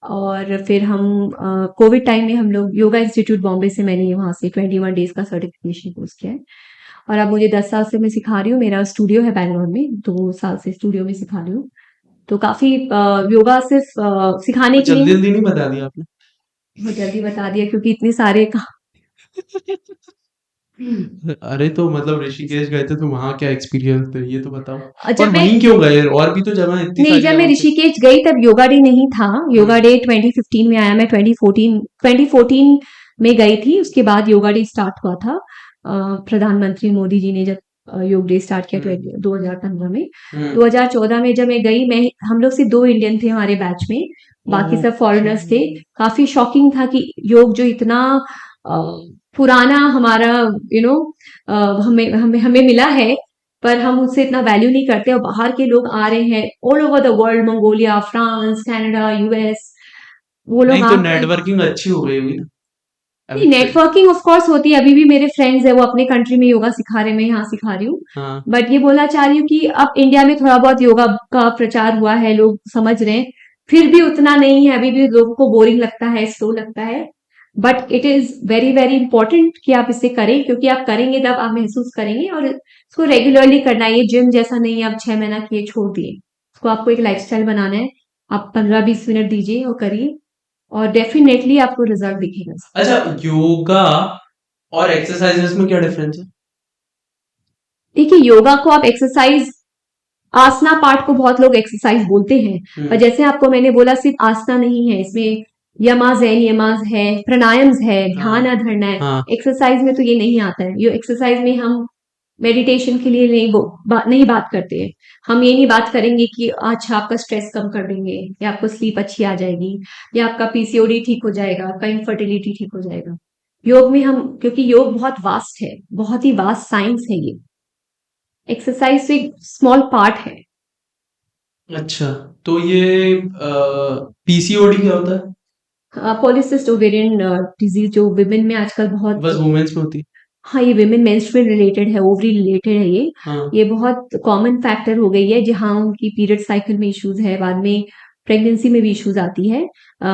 और फिर हम कोविड टाइम में हम लोग योगा इंस्टीट्यूट बॉम्बे से मैंने वहाँ से 21 डेज का सर्टिफिकेशन कोर्स किया है। और अब मुझे 10 साल से मैं सिखा रही हूँ, मेरा स्टूडियो है बैंगलोर में, 2 साल से स्टूडियो में सिखा रही हूँ। तो काफी योगा सिर्फ सिखाने वो के लिए जल्दी नहीं, जल्दी नहीं बता दिया आपने? बहुत जल्दी बता दिया क्योंकि इतने सारे अरे तो मतलब ऋषिकेश गए थे तो वहां क्या एक्सपीरियंस थे, ये तो बताओ। और जब मैं वहीं क्यों गए, और भी तो जगह, इतनी नहीं, सारी जब मैं जगहों पे। ऋषिकेश गई तब योगा डे नहीं था। योगा हम्म डे 2015 में आया, मैं 2014 में गई थी, उसके बाद योगा डे स्टार्ट हुआ था। प्रधानमंत्री मोदी जी ने जब योग डे स्टार्ट किया हम्म 2015 में। हम्म 2014 में जब मैं गई, मैं हम लोग सिर्फ 2 इंडियन थे हमारे बैच में, बाकी सब ओके। फॉरेनर्स थे। काफी शॉकिंग था कि योग जो इतना अ, पुराना हमारा यू नो हमें हमें हमें मिला है, पर हम उससे इतना वैल्यू नहीं करते, और बाहर के लोग आ रहे हैं all over the world, Mongolia, France, Canada, US, वो लोग नहीं तो आते हैं। नेटवर्किंग अच्छी हो गई होगी ना नहीं, अभी से? नेटवर्किंग ऑफ कोर्स होती है, अभी भी मेरे फ्रेंड्स है वो अपने कंट्री में योगा सिखा रहे हैं, मैं यहाँ सिखा रही हूँ। हाँ बट ये बोलना चाह रही हूँ कि अब इंडिया में थोड़ा बहुत योगा का प्रचार हुआ है, लोग समझ रहे हैं, फिर भी उतना नहीं है, अभी भी लोगों को बोरिंग लगता है, स्लो लगता है। But it is very very important कि आप इसे करें, क्योंकि आप करेंगे तब आप महसूस करेंगे, और इसको रेगुलरली करना है। ये जिम जैसा नहीं है आप 6 महीना किए छोड़ दिए, इसको आपको एक लाइफस्टाइल बनाना है। आप 15-20 मिनट दीजिए और करिए, और डेफिनेटली आपको रिजल्ट दिखेगा। अच्छा, योगा और एक्सरसाइजेस में क्या डिफरेंस है? देखिए, योगा को आप एक्सरसाइज, आसना पार्ट को बहुत लोग एक्सरसाइज बोलते हैं, पर हम्म जैसे आपको मैंने बोला सिर्फ आसना नहीं है, इसमें यमाज है, नियमाज है, प्राणायाम्स है, ध्यान हाँ धरना है। हाँ। एक्सरसाइज में तो ये नहीं आता है, ये एक्सरसाइज में हम मेडिटेशन के लिए नहीं बात करते हैं। हम ये नहीं बात करेंगे कि अच्छा आपका स्ट्रेस कम कर देंगे, या आपको स्लीप अच्छी आ जाएगी, या आपका पीसीओडी ठीक हो जाएगा, आपका इनफर्टिलिटी ठीक हो जाएगा। योग में हम, क्योंकि योग बहुत वास्ट है, बहुत ही वास्ट साइंस है ये, एक्सरसाइज तो एक स्मॉल पार्ट है। अच्छा, तो ये पीसीओडी क्या होता है? पॉलिसिस्ट ओवेरियन डिजीज जो विमेन में आजकल बहुत, बस वुमेन्स में होती? हाँ, ये विमेन मेंस्ट्रुअल रिलेटेड है, ओवरी रिलेटेड है ये। हाँ। ये बहुत कॉमन फैक्टर हो गई है, जहाँ उनकी पीरियड साइकिल में इश्यूज है, बाद में प्रेगनेंसी में भी इश्यूज आती है।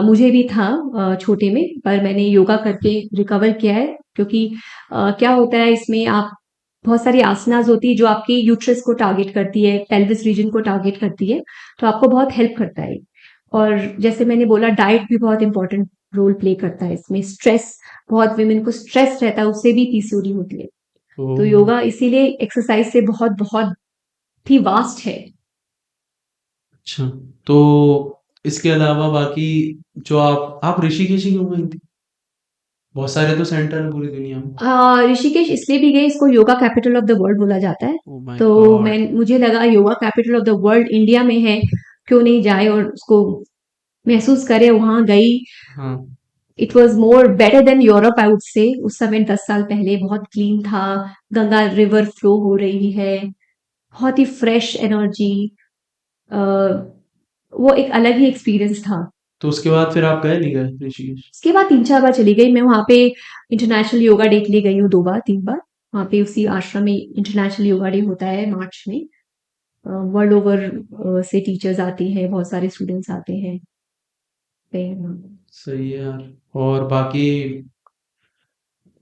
मुझे भी था छोटे में, पर मैंने योगा करके रिकवर किया है, क्योंकि क्या होता है इसमें, आप बहुत सारी आसनाज होती है जो आपकी यूट्रस को टारगेट करती है, पेल्विस रीजन को टारगेट करती है, तो आपको बहुत हेल्प करता है। और जैसे मैंने बोला, डाइट भी बहुत इंपॉर्टेंट रोल प्ले करता है इसमें। स्ट्रेस, बहुत विमेन को स्ट्रेस रहता है, उससे भी पीसीओडी होती है। तो ओह! योगा इसीलिए एक्सरसाइज से बहुत बहुत ही वास्ट है। अच्छा, तो इसके अलावा बाकी जो आप ऋषिकेश ही क्यों गई थी? बहुत सारे तो सेंटर हैं पूरी दुनिया में। ऋषिकेश इसलिए भी गए, इसको yoga capital of the world बोला जाता है। ओह माय तो गॉड! मुझे लगा yoga capital of the world India में है, क्यों नहीं जाए और उसको महसूस करे। वहां गई, हाँ। It was more better than Europe, I would say. उस समय 10 साल पहले बहुत क्लीन था, गंगा रिवर फ्लो हो रही है, बहुत ही फ्रेश एनर्जी। वो एक अलग ही एक्सपीरियंस था। तो उसके बाद फिर आप गए नहीं गए ऋषिकेश? उसके बाद 3-4 बार चली गई मैं वहां पे। इंटरनेशनल योगा डे के लिए गई हूँ 2 बार 3 बार। वहां पे उसी आश्रम में इंटरनेशनल योगा डे होता है मार्च में। वर्ल्ड ओवर से टीचर्स आते हैं, बहुत सारे स्टूडेंट्स आते हैं। सही है यार। और बाकी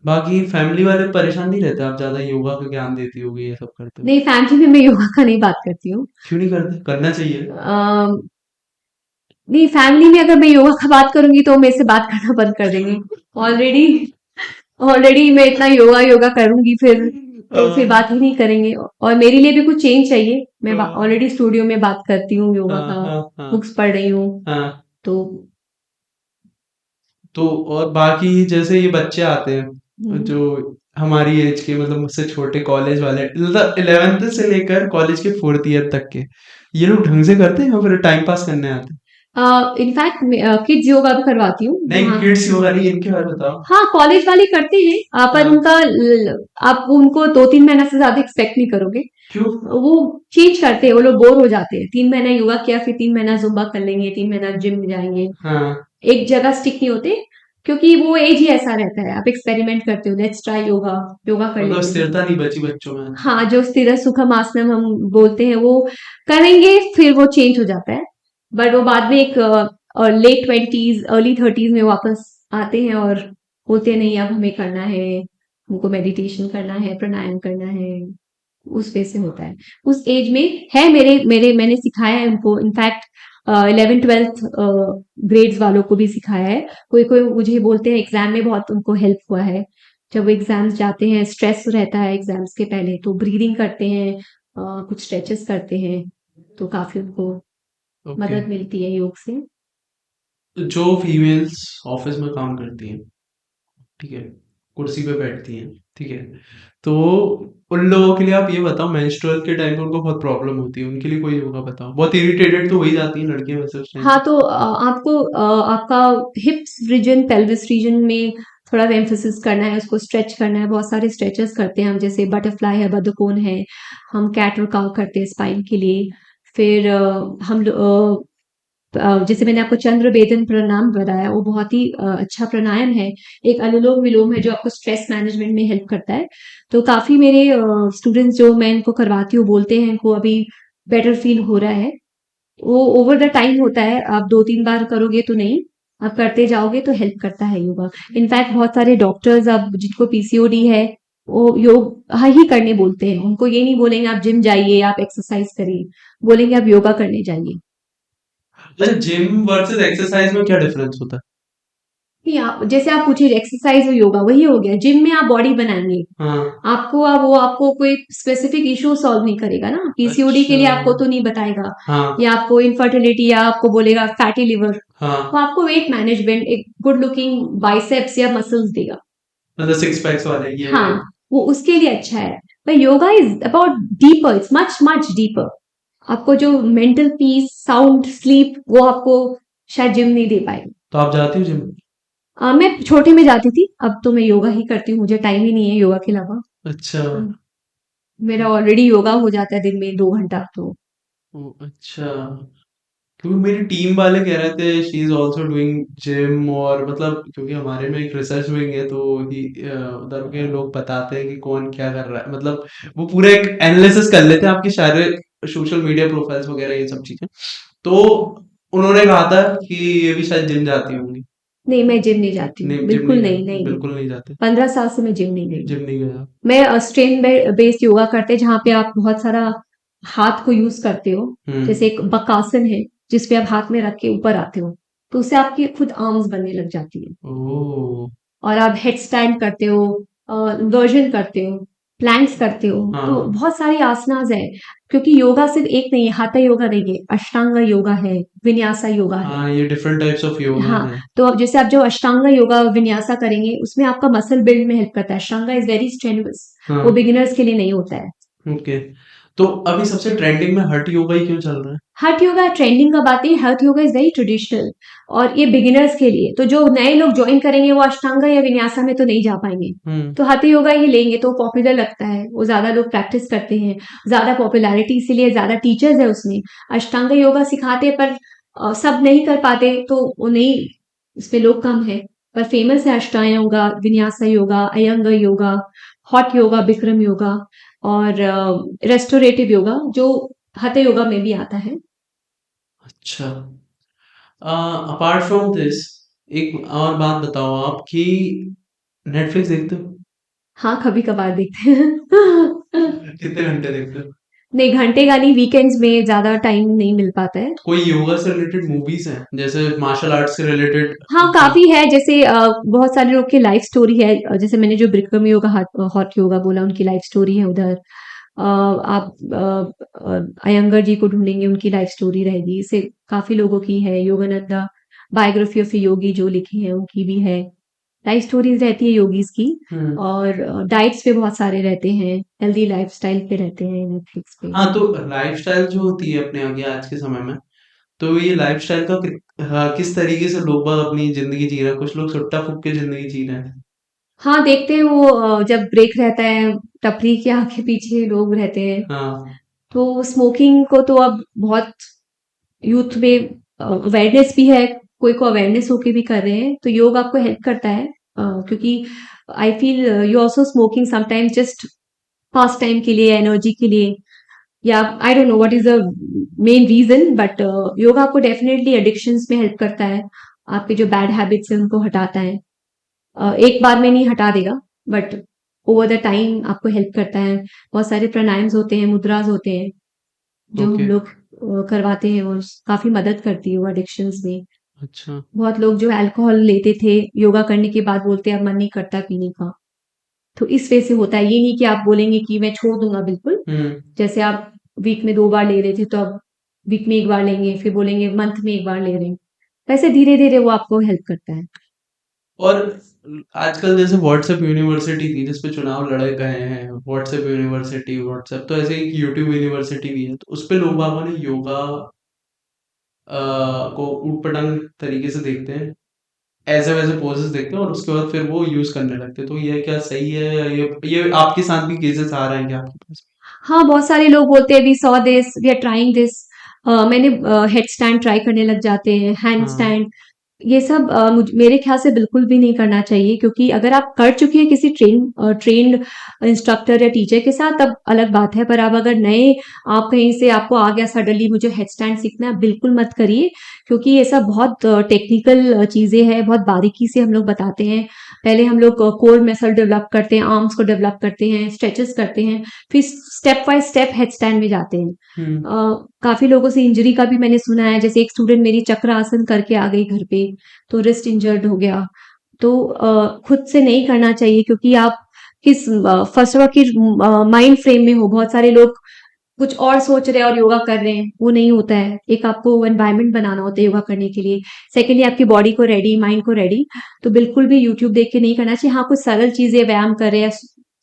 बाकी फैमिली वाले परेशान नहीं रहते? आप ज़्यादा योगा का ज्ञान देती होगी ये सब करते हो। नहीं, फैमिली में मैं योगा का नहीं बात करती हूँ। क्यों नहीं करते? करना चाहिए। अम, नहीं, फैमिली में अगर मैं योगा का बात करूंगी तो मेरे से बात करना बंद कर देंगे। ऑलरेडी ऑलरेडी मैं इतना योगा योगा करूंगी, तो फिर बात ही नहीं करेंगे। और मेरे लिए भी कुछ चेंज चाहिए। मैं ऑलरेडी स्टूडियो में बात करती हूँ योगा हाँ, का, हाँ, हाँ, बुक्स पढ़ रही हूँ। हाँ। तो तो और बाकी जैसे ये बच्चे आते हैं हम्म, जो हमारी एज के, मतलब मुझसे छोटे कॉलेज वाले, मतलब 11th से लेकर कॉलेज के 4th ईयर तक के, ये लोग ढंग से करते हैं या फिर टाइम पास करने आते हैं? इनफैक्ट किड्स योगा भी करवाती हूँ नहीं, वहाँ। किड्स योगा नहीं, इनके बारे में बताओ। हाँ, कॉलेज वाले करते हैं, पर हाँ। आप उनको 2-3 महीना से ज्यादा एक्सपेक्ट नहीं करोगे। क्यों? वो चेंज करते हैं, वो लोग बोर हो जाते हैं। 3 महीना योगा किया, फिर 3 महीना जुम्बा कर लेंगे, 3 महीना जिम में जाएंगे। हाँ। एक जगह स्टिक नहीं होते, क्योंकि वो एज ही ऐसा रहता है। आप एक्सपेरिमेंट करते हो, लेट्स ट्राई योगा, योगा कर मतलब लेते हैं। स्थिरता नहीं बची बच्चों में। हाँ, जो स्थिर सुखम आसनम हम बोलते हैं, वो करेंगे, फिर वो चेंज हो जाता है। बट वो बाद में एक लेट 20s अर्ली 30s में वापस आते हैं और बोलते हैं नहीं, अब हमें करना है, हमको मेडिटेशन करना है, प्राणायाम करना है। उस वे से होता है, उस एज में है। मेरे मेरे मैंने सिखाया है उनको। इनफैक्ट 11th-12th ग्रेड्स वालों को भी सिखाया है। कोई कोई मुझे बोलते हैं एग्जाम में बहुत उनको हेल्प हुआ है। जब वो एग्जाम्स जाते हैं, स्ट्रेस रहता है एग्जाम्स के पहले, तो ब्रीदिंग करते हैं, कुछ स्ट्रेचेस करते हैं, तो काफी उनको ओके। मदद मिलती है योग से। जो फीमेल्स ऑफिस में काम करती हैं, ठीक है, कुर्सी पे बैठती हैं, ठीक है, तो उन लोगों के लिए आप ये बताओ, मेंस्ट्रुअल के टाइम पे उनको बहुत प्रॉब्लम होती है, उनके लिए कोई योगा बताओ। बहुत इरिटेटेड तो हो ही जाती हैं लड़कियां वैसे उस टाइम हाँ, पे। तो आपको आपका हिप्स रीजन, पेल्विस रीजन में थोड़ा एम्फोसिस करना है, उसको स्ट्रेच करना है। बहुत सारे स्ट्रेचेस करते हैं हम, जैसे बटरफ्लाई है, बदकोन है। हम कैट और काउ करते हैं स्पाइन के लिए। फिर जैसे मैंने आपको चंद्र वेदन प्राणायाम बताया, वो बहुत ही अच्छा प्राणायाम है। एक अनुलोम विलोम है जो आपको स्ट्रेस मैनेजमेंट में हेल्प करता है। तो काफी मेरे स्टूडेंट्स जो मैं इनको करवाती हूँ बोलते हैं इनको अभी बेटर फील हो रहा है। वो ओवर द टाइम होता है, आप 2-3 बार करोगे तो नहीं, आप करते जाओगे तो हेल्प करता है योगा। इनफैक्ट बहुत सारे डॉक्टर्स अब जिनको पीसीओडी है, वो योग ही करने बोलते हैं। उनको ये नहीं बोलेंगे आप जिम जाइए, आप एक्सरसाइज करिए, बोलेंगे आप योगा करने जाइए। अच्छा, जिम वर्सेस एक्सरसाइज में क्या डिफरेंस होता नहीं, आप जैसे आप पूछिए एक्सरसाइज और योगा वही हो गया। जिम में आप बॉडी बनाएंगे, है? हाँ। आपको अब वो आपको कोई स्पेसिफिक इशू सॉल्व नहीं करेगा ना। पीसीओडी के अच्छा। लिए आपको तो नहीं बताएगा, हाँ। या आपको इनफर्टिलिटी, या आपको बोलेगा फैटी लिवर। हाँ। वो आपको वेट मैनेजमेंट, एक गुड लुकिंग बाइसेप्स या मसल्स देगा। मतलब सिक्स पैक्स वाले ये हाँ, वाले। वो उसके लिए अच्छा है। पर yoga is about deeper, it's much much deeper. आपको जो मेंटल पीस, साउंड स्लीप, वो आपको शायद जिम नहीं दे पाएगा। तो आप जाती हो जिम? मैं छोटे में जाती थी, अब तो मैं योगा ही करती हूँ। मुझे टाइम ही नहीं है योगा के अलावा। अच्छा। मेरा ऑलरेडी योगा हो जाता है दिन में 2 घंटा तो। ओ, अच्छा। क्योंकि मेरी टीम वाले कह रहे थे she is also doing gym, और मतलब क्योंकि हमारे में एक रिसर्च विंग है, तो उधर के लोग बताते हैं कि कौन क्या कर रहा है, मतलब वो पूरा एक एनालिसिस कर लेते हैं आपके सारे सोशल मीडिया प्रोफाइल्स वगैरह ये सब चीजें। तो उन्होंने कहा था कि ये भी शायद जिम जाती होंगी। नहीं, मैं जिम नहीं जाती हूँ, नहीं, जिम बिल्कुल नहीं नहीं, गए, नहीं, नहीं। बिल्कुल नहीं जाते। 15 साल से मैं जिम नहीं गई हूँ। जिम नहीं गया। मैं स्ट्रेन बेस्ड योगा करते हैं, जहाँ पे आप बहुत सारा हाथ को यूज करते हो। जैसे एक बकासन है, जिसपे आप हाथ में रख के ऊपर आते हो, तो उससे आपकी खुद आर्म्स बनने लग जाती है। ओह! और आप हेड स्टैंड करते हो, वर्जन करते हो, प्लैंक्स करते हो, तो हाँ, बहुत सारी आसनास है। क्योंकि योगा सिर्फ एक नहीं है, हाथा योगा नहीं है, अष्टांग योगा है, विन्यासा योगा है। हाँ, ये डिफरेंट टाइप्स ऑफ योगा हाँ, हैं। तो अब जैसे आप जो अष्टांग योगा विन्यासा करेंगे, उसमें आपका मसल बिल्ड में हेल्प करता है। अष्टांगा इज वेरी स्ट्रेनुअस, वो हाँ, बिगिनर्स के लिए नहीं होता है। ओके। तो अभी सबसे ट्रेंडिंग में हठ योगा ही क्यों चल रहा है? हठ योगा ट्रेंडिंग का बात नहीं, हठ योगा इज वेरी ट्रेडिशनल, और ये बिगिनर्स के लिए। तो जो नए लोग ज्वाइन करेंगे, वो अष्टांगा या विन्यासा में तो नहीं जा पाएंगे। हुँ, तो हठ योगा ही लेंगे तो पॉपुलर लगता है, वो ज्यादा लोग प्रैक्टिस करते हैं, ज्यादा पॉपुलैरिटी, इसीलिए ज्यादा टीचर्स है उसमें। अष्टांग योगा सिखाते हैं, पर सब नहीं कर पाते, तो वो नहीं, इसमें लोग कम है। पर फेमस है अष्टांग योगा, विन्यासा योगा, अयंग योगा, हॉट योगा, बिक्रम योगा, और रेस्टोरेटिव योगा, जो हठ योगा में भी आता है। अच्छा। अपार्ट फ्रॉम दिस, एक और बात बताओ आप कि नेटफ्लिक्स देखते हो? हाँ, कभी-कभार देखते हैं। कितने घंटे देखते हो? नहीं, घंटे का नहीं, वीकेंड्स में ज़्यादा टाइम नहीं मिल पाता है। कोई योगा से रिलेटेड मूवीज़ हैं? जैसे मार्शल आर्ट्स से रिलेटेड हाँ, जो। काफ़ी है, जैसे बहुत सारे लोग की लाइफ स्टोरी है, जैसे मैंने जो ब्रिकम योगा, हॉट योगा बोला, उनकी लाइफ स्टोरी है उधर। आप अयंगर जी को ढूँढेंगे, उनकी लाइफ स्टोरी रहेगी। इससे काफ़ी लोगों की है, योगानंदा, बायोग्राफी ऑफ ए योगी जो लिखी है, उनकी भी है। लाइफ स्टोरीज़ रहती है योगीज़ की। हुँ। और डाइट्स पे बहुत सारे रहते हैं, हेल्दी लाइफ़स्टाइल पे रहते हैं नेटफ्लिक्स पे। हाँ, तो लाइफ़स्टाइल जो होती है अपने आगे आज के समय में, तो ये लाइफ़स्टाइल का हाँ, किस तरीके से लोग बाग अपनी ज़िंदगी जी रहे हैं? कुछ लोग सुट्टा-फूँक के ज़िंदगी जी रहे हैं। हाँ, देखते हैं वो, जब ब्रेक रहता है, टपरी के आगे पीछे लोग रहते हैं, हाँ, तो स्मोकिंग को तो अब बहुत यूथ में अवेयरनेस भी है, कोई को अवेयरनेस होके भी कर रहे हैं, तो योग आपको हेल्प करता है। क्योंकि I feel you also smoking sometimes just pass time के लिए, एनर्जी के लिए, या I don't know what is the main reason, but yoga आपको डेफिनेटली एडिक्शंस में हेल्प करता है। आपके जो बैड हैबिट्स हैं उनको हटाता है। एक बार में नहीं हटा देगा, बट ओवर द टाइम आपको हेल्प करता है। बहुत सारे प्राणायाम्स होते हैं, मुद्रास होते हैं, जो ओके, हम लोग करवाते हैं, वो काफी मदद करती है वो एडिक्शंस में। अच्छा। बहुत लोग जो अल्कोहल लेते थे, योगा करने के बाद बोलते हैं अब मन नहीं करता पीने का। तो इस वजह से होता है, ये नहीं कि आप बोलेंगे कि मैं छोड़ दूंगा बिल्कुल। हुँ। जैसे आप वीक में 2 बार ले रहे थे, तो अब वीक में 1 बार लेंगे, फिर बोलेंगे मंथ में 1 बार ले रहे हैं। वैसे धीरे-धीरे वो आपको हेल्प करता है। और आजकल जैसे व्हाट्सएप यूनिवर्सिटी थी जिसपे चुनाव लड़े गए हैं, व्हाट्सएप यूनिवर्सिटी, व्हाट्सएप तो ऐसे ही यूट्यूब यूनिवर्सिटी भी है, तो उस पे लोग बागों ने योगा को ऊट-पटांग तरीके से देखते हैं, ऐसे वैसे पोजेस देखते हैं और उसके बाद फिर वो यूज करने लगते हैं, तो ये क्या सही है, या ये आपके साथ भी केसेस आ रहे हैं क्या आपके पास? हाँ, बहुत सारे लोग बोलते हैं we saw this, we are trying this. मैंने हेड स्टैंड ट्राई करने लग जाते हैं, हैंड हाँ। स्टैंड, ये सब मेरे ख्याल से बिल्कुल भी नहीं करना चाहिए। क्योंकि अगर आप कर चुके हैं किसी ट्रेन्ड इंस्ट्रक्टर या टीचर के साथ, तब अलग बात है। पर आप अगर नए, आप कहीं से आपको आ गया सडनली मुझे हेड स्टैंड सीखना है, बिल्कुल मत करिए। क्योंकि ये सब बहुत टेक्निकल चीजें हैं, बहुत बारीकी से हम लोग बताते हैं। पहले हम लोग कोर मसल डेवलप करते हैं, आर्म्स को डेवलप करते हैं, स्ट्रेचेस करते हैं, फिर step by step head stand में जाते हैं। हुँ। काफी लोगों से इंजरी का भी मैंने सुना है, जैसे एक स्टूडेंट मेरी चक्र आसन करके आ गई घर पे, तो रिस्ट इंजर्ड हो गया। तो खुद से नहीं करना चाहिए, क्योंकि आप किस फर्स्ट ऑफ ऑल किस माइंड फ्रेम में हो। बहुत सारे लोग कुछ और सोच रहे हैं और योगा कर रहे हैं, वो नहीं होता है। एक आपको एनवायरनमेंट बनाना होता है योगा करने के लिए। सेकेंडली आपकी बॉडी को रेडी, माइंड को रेडी। तो बिल्कुल भी यूट्यूब देख के नहीं करना चाहिए। हाँ, कुछ सरल चीजें व्यायाम करें या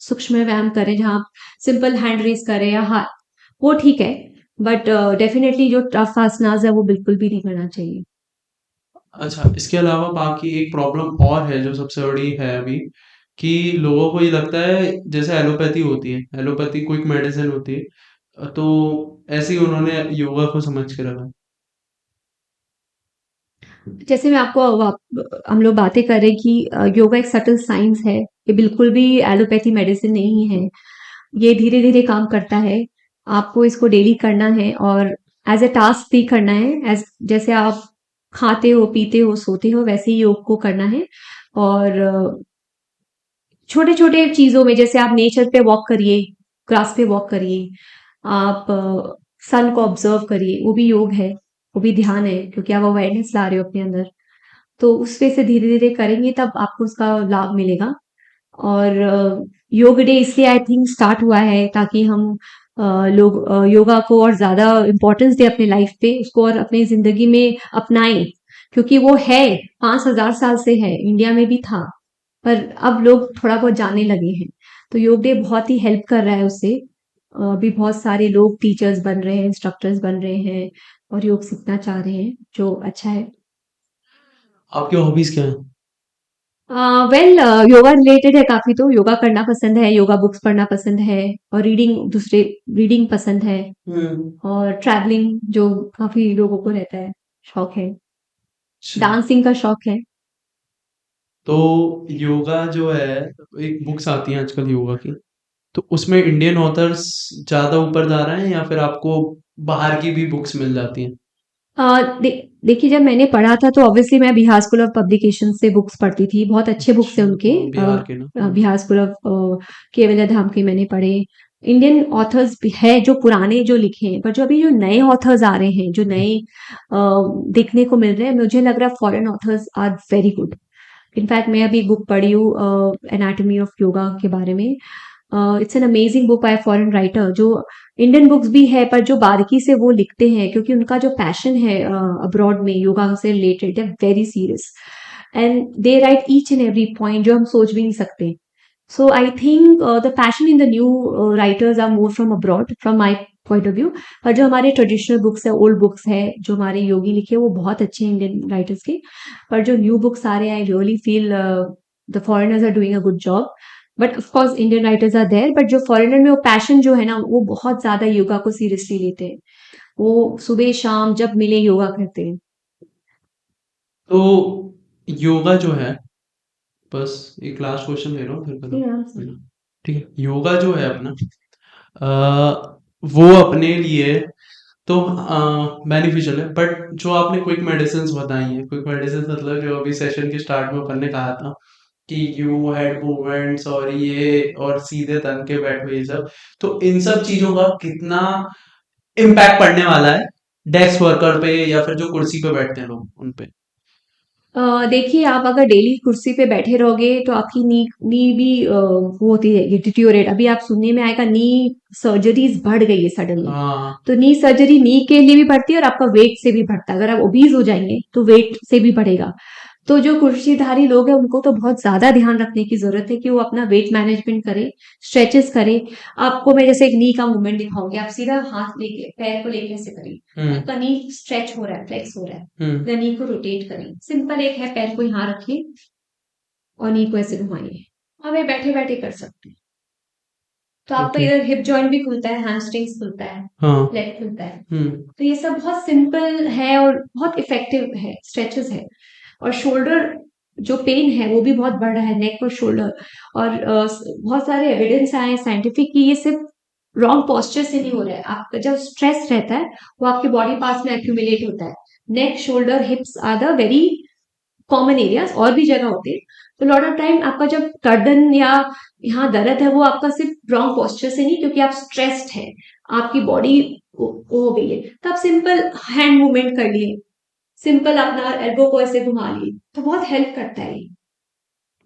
सूक्ष्म व्यायाम करें, जहाँ आप सिंपल हैंड रेस करें या हाथ, वो ठीक है। बट डेफिनेटली जो टफ आसनाज है वो बिल्कुल भी नहीं करना चाहिए। अच्छा, इसके अलावा बाकी एक प्रॉब्लम और है जो सबसे बड़ी है अभी, कि लोगों को ये लगता है जैसे एलोपैथी होती है, एलोपैथी क्विक मेडिसिन होती है, तो ऐसे ही उन्होंने योगा को समझ के रखा है। जैसे मैं आपको हम लोग बातें कर रहे हैं कि योगा एक सटल साइंस है, ये बिल्कुल भी एलोपैथी मेडिसिन नहीं है। ये धीरे धीरे काम करता है, आपको इसको डेली करना है और एज ए टास्क भी करना है। एज जैसे आप खाते हो, पीते हो, सोते हो, वैसे ही योग को करना है। और छोटे छोटे चीजों में, जैसे आप नेचर पे वॉक करिए, ग्रास पे वॉक करिए, आप सन को ऑब्जर्व करिए, वो भी योग है, वो भी ध्यान है, क्योंकि आप अवेयरनेस ला रहे हो अपने अंदर। तो उस पे से धीरे धीरे करेंगे तब आपको उसका लाभ मिलेगा। और योग डे इसलिए आई थिंक स्टार्ट हुआ है ताकि हम लोग योगा को और ज्यादा इम्पोर्टेंस दे अपने लाइफ पे, उसको और अपनी जिंदगी में अपनाएं, क्योंकि वो है 5,000 साल से है, इंडिया में भी था, पर अब लोग थोड़ा बहुत जानने लगे हैं। तो योग डे बहुत ही हेल्प कर रहा है उससे। अभी बहुत सारे लोग टीचर्स बन रहे हैं, इंस्ट्रक्टर्स बन रहे हैं और योग सीखना चाह रहे हैं, जो अच्छा है। आपकी हॉबीज क्या है? वेल, योगा रिलेटेड है काफी, तो योगा करना पसंद है, योगा बुक्स पढ़ना पसंद है, और रीडिंग पसंद है, हम्म। और ट्रैवलिंग जो काफी लोगों को रहता है, शौक है। अच्छा। डांसिंग का शौक है। तो योगा जो है, एक बुक्स आती हैं आजकल योगा की, तो उसमें इंडियन ऑथर्स ज्यादा ऊपर जा रहे हैं या फिर आपको बाहर की भी बुक्स मिल जाती हैं? देखिए, जब मैंने पढ़ा था तो ऑब्वियसली मैं बिहार स्कूल ऑफ पब्लिकेशन से बुक्स पढ़ती थी, बहुत अच्छे बुक्स अच्छा, हैं उनके। हाँ, बिहार के ना। बिहार स्कूल ऑफ केवल धाम के मैंने पढ़े। इंडियन ऑथर्स भी है जो पुराने जो लिखे हैं, पर जो अभी जो नए ऑथर्स आ रहे हैं, जो नए देखने को मिल रहे हैं, मुझे लग रहा है foreign authors are very good. In fact मैं अभी बुक पढ़ी हूँ एनाटॉमी ऑफ योगा के बारे में। It's an amazing book by foreign writer, जो इंडियन बुक्स भी है पर जो बारीकी से वो लिखते हैं, क्योंकि उनका जो पैशन है अब्रॉड में योगा से related, they very serious and they right each and every point जो हम सोच भी नहीं सकते। So I think the passion in the new writers are more from abroad, from my point of view. पर जो हमारे ट्रेडिशनल बुक्स है, ओल्ड बुक्स है, जो हमारे योगी लिखे, वो बहुत अच्छे हैं इंडियन राइटर्स के। पर जो न्यू बुक्स आ रहे हैं, I really feel the foreigners are doing a good job. But of course Indian writers are there, but जो फॉरेनर में वो पैशन जो है ना, वो बहुत ज्यादा योगा को सीरियसली लेते हैं। वो सुबह शाम जब मिले योगा करते हैं। तो योगा जो है, बस एक लास्ट क्वेश्चन ले रहा हूँ फिर खत्म, Yeah, है ना? ठीक है, योगा जो है अपना, वो अपने लिए तो बेनिफिशियल है, बट जो आपने क्विक मेडिसिन बताई हैं, क्विक मेडिसिन मतलब जो अभी सेशन के स्टार्ट में अपन ने कहा था कि यू हेड मूवमेंट्स और ये और सीधे तन के बैठो, ये सब, तो इन सब चीजों का कितना इम्पैक्ट पड़ने वाला है डेस्क वर्कर पे या फिर जो कुर्सी पे बैठते हैं लोग उन पे? देखिए, आप अगर डेली कुर्सी पे बैठे रहोगे तो आपकी नी नी भी वो होती है, डिटियोरेट। अभी आप सुनने में आएगा नी सर्जरीज बढ़ गई है सडनली। हाँ। तो नी सर्जरी नी के लिए भी बढ़ती है और आपका वेट से भी बढ़ता है। अगर आप ओबीज हो जाएंगे तो वेट से भी बढ़ेगा। तो जो कुर्सीधारी लोग हैं उनको तो बहुत ज्यादा ध्यान रखने की जरूरत है कि वो अपना वेट मैनेजमेंट करें, स्ट्रेचेस करें। आपको मैं जैसे एक नी का मूवमेंट दिखाऊंगी, आप सीधा हाथ लेके पैर को लेके ऐसे करिए, आपका नी स्ट्रेच हो रहा है, फ्लेक्स हो रहा है, हम्म। नी को रोटेट करें। सिंपल एक है, पैर को यहाँ रखिए और नी को ऐसे घुमाइए। अब ये बैठे बैठे कर सकते हैं। तो आपका ओके। इधर हिप जॉइंट भी खुलता है, हैमस्ट्रिंग्स खुलता है, हाँ। लेग खुलता है। हम्म। तो ये सब बहुत सिंपल है और बहुत इफेक्टिव है, स्ट्रेचेस है। और शोल्डर जो पेन है वो भी बहुत बढ़ रहा है, नेक और शोल्डर। और बहुत सारे एविडेंस आए साइंटिफिक कि ये सिर्फ रॉन्ग पोस्चर से नहीं हो रहा है। आपका जब स्ट्रेस रहता है वो आपके बॉडी पार्ट्स में एक्यूमुलेट होता है। Neck, shoulder, hips are the very common areas, और भी जगह होते हैं। तो लॉट ऑफ टाइम आपका जब गर्दन या यहाँ दर्द है, वो आपका सिर्फ रॉन्ग पोस्चर से नहीं, क्योंकि आप स्ट्रेस्ड है, आपकी बॉडी हो गई है। तो आप सिंपल हैंड मूवमेंट कर लिए, सिंपल अपना एल्बो को ऐसे घुमा लिए, तो बहुत हेल्प करता है ये।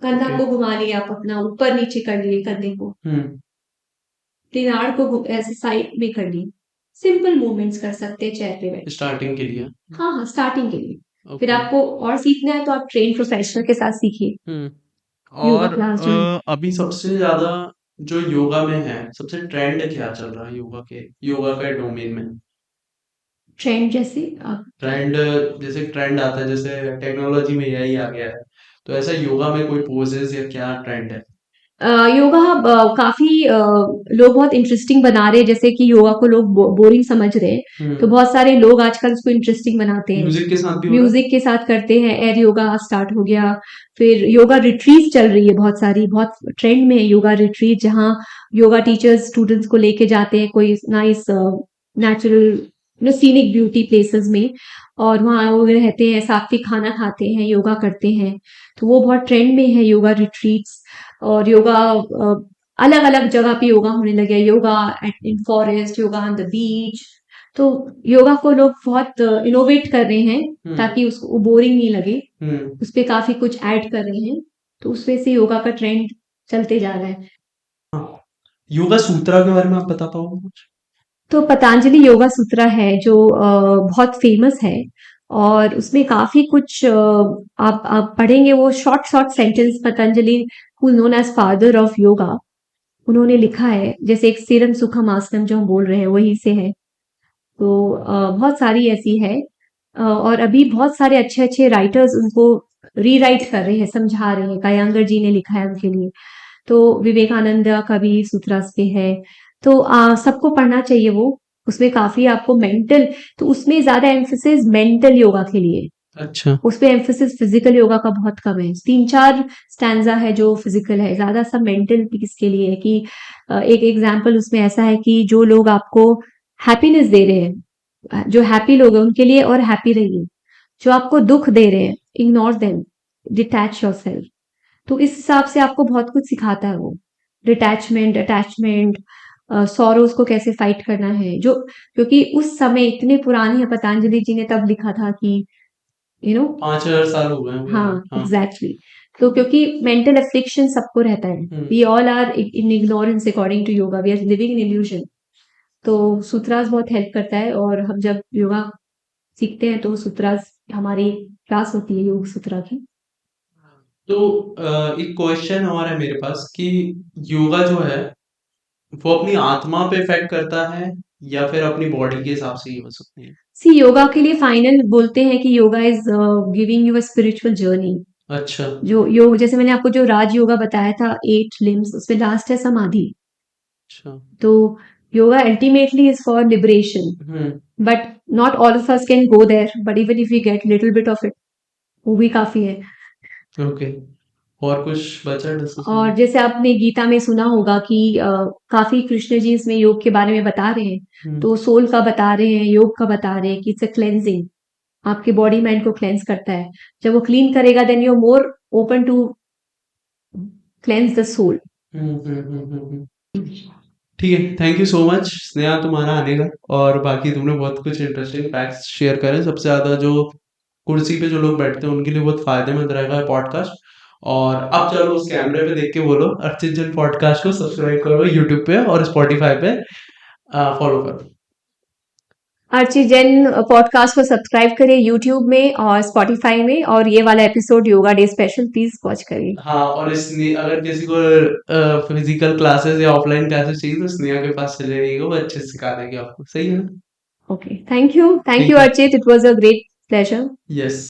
कंधा ओके। को घुमा लिया, आप अपना ऊपर नीचे कर लिए कंधे को, किनार को ऐसे साइड में कर लिए। सिंपल मूवमेंट्स कर सकते हैं चेयर पे बैठ। स्टार्टिंग के लिए। हाँ हाँ, स्टार्टिंग के लिए। फिर ओके। आपको और सीखना है तो आप ट्रेन प्रोफेशनल के साथ सीखिए, योगा और क्लास ज्वाइन। अभी सबसे ज्यादा जो योगा में है, सबसे ट्रेंड क्या चल रहा है योगा के डोमेन में? ट्रेंड जैसे आप ट्रेंड, जैसे ट्रेंड आता है, जैसे टेक्नोलॉजी में यही आ गया है, तो ऐसा योगा में कोई पोजेस या क्या ट्रेंड है? योगा काफी लोग बहुत इंटरेस्टिंग बना रहे हैं, जैसे कि योगा को लोग बोरिंग समझ रहे हैं, तो बहुत सारे लोग आजकल उसको इंटरेस्टिंग बनाते हैं, म्यूजिक के साथ भी हो रहा है? म्यूजिक के साथ करते हैं, एयर योगा स्टार्ट हो गया, फिर योगा रिट्रीट चल रही है बहुत सारी, बहुत ट्रेंड में है योगा रिट्रीट, जहाँ योगा टीचर्स स्टूडेंट्स को लेके जाते हैं कोई nice natural scenic beauty places में, और वहाँ वो रहते हैं, सात्विक खाना खाते हैं, योगा करते हैं, तो वो बहुत ट्रेंड में है योगा रिट्रीट्स। और योगा अलग अलग जगह पे योगा होने लगे, योगा इन forest, yoga on the beach, तो योगा को लोग बहुत इनोवेट कर रहे हैं ताकि उसको बोरिंग नहीं लगे, उस पर काफी कुछ ऐड कर रहे हैं, तो उस वजह से योगा का ट्रेंड चलते जा रहा है। हाँ, योगा सूत्रा के बारे में आप बता पाओगे कुछ? तो पतंजलि योगा सूत्रा है जो बहुत फेमस है, और उसमें काफी कुछ आप पढ़ेंगे, वो short short sentence, Patanjali who known as father of yoga, उन्होंने लिखा है, जैसे एक सीरम सुखम आसनम जो हम बोल रहे हैं वही से है, तो बहुत सारी ऐसी है, और अभी बहुत सारे अच्छे अच्छे राइटर्स उनको रीराइट कर रहे हैं, समझा रहे हैं, कायंगर जी ने लिखा है उनके लिए, तो विवेकानंद का भी सूत्रास पे है, तो सबको पढ़ना चाहिए वो, उसमें काफी आपको मेंटल, तो उसमें ज्यादा एम्फोसिस मेंटल योगा के लिए, अच्छा। उस पे एम्फोसिस फिजिकल योगा का बहुत कम है, 3-4 स्टैंजा है जो फिजिकल है, ज्यादा सब मेंटल पीस के लिए है, कि एक एग्जाम्पल उसमें ऐसा है कि जो लोग आपको हैप्पीनेस दे रहे हैं, जो हैप्पी लोग हैं उनके लिए और हैप्पी रहिए, जो आपको दुख दे रहे हैं इग्नोर देम, डिटैच योरसेल्फ, तो इस हिसाब से आपको बहुत कुछ सिखाता है वो, डिटैचमेंट, अटैचमेंट, सॉरोज को कैसे फाइट करना है, जो क्योंकि उस समय इतने पुराने हैं, पतंजलि जी ने तब लिखा था कि 5000 साल हो गए हैं हाँ हाँ। एग्जैक्टली, तो क्योंकि मेंटल अफ्लिक्शन सबको रहता है, we all are in ignorance according to yoga, we are living in illusion, तो सूत्रास बहुत हेल्प करता है, और हम जब योगा सीखते हैं तो सूत्रास, हमारी क्लास होती है योग सूत्रा की। तो एक क्वेश्चन और है मेरे पास कि योगा जो है वो अपनी आत्मा पे इफेक्ट करता है या फिर अपनी बॉडी के हिसाब से ही हो सकती है? सी योगा के लिए फाइनल बोलते हैं कि yoga is giving you a spiritual journey, अच्छा। जो योग, जैसे मैंने आपको जो राज योगा बताया था 8 लिम्स, उसमें लास्ट है समाधि, अच्छा। तो yoga ultimately is for liberation, but not all of us can go there, but even if we get little bit of it, वो भी काफी है। ओके। और कुछ बचा डिस्कशन? और जैसे आपने गीता में सुना होगा कि काफी कृष्ण जी इसमें योग के बारे में बता रहे हैं, तो सोल का बता रहे हैं, योग का बता रहे हैं कि इट्स अ क्लेंजिंग, आपके बॉडी माइंड को क्लेंस करता है, जब वो क्लीन करेगा then you are more open to cleanse the soul. ठीक है, thank you so much Sneha तुम्हारा आने का, और बाकी तुमने बहुत कुछ इंटरेस्टिंग फैक्ट्स शेयर करे, सबसे ज़्यादा जो कुर्सी पे जो लोग बैठते हैं उनके लिए बहुत फायदेमंद रहेगा पॉडकास्ट। और अब चलो उस कैमरे पे देख के बोलो अर्चित जन पॉडकास्ट को सब्सक्राइब करो यूट्यूब पे और स्पॉटिफाई पे फॉलो करो। अर्चित जैन पॉडकास्ट को सब्सक्राइब करिए यूट्यूब में और स्पॉटिफाई में, और ये वाला episode yoga day special please watch करिए। हाँ, और अगर किसी को फिजिकल क्लासेस या ऑफलाइन क्लासेस चाहिए तो स्नेहा के पास चले जाइएगा, वो अच्छे से सिखा देगी आपको, सही है ना? Okay, thank you Thank you. Archit, it was a great pleasure. Yes.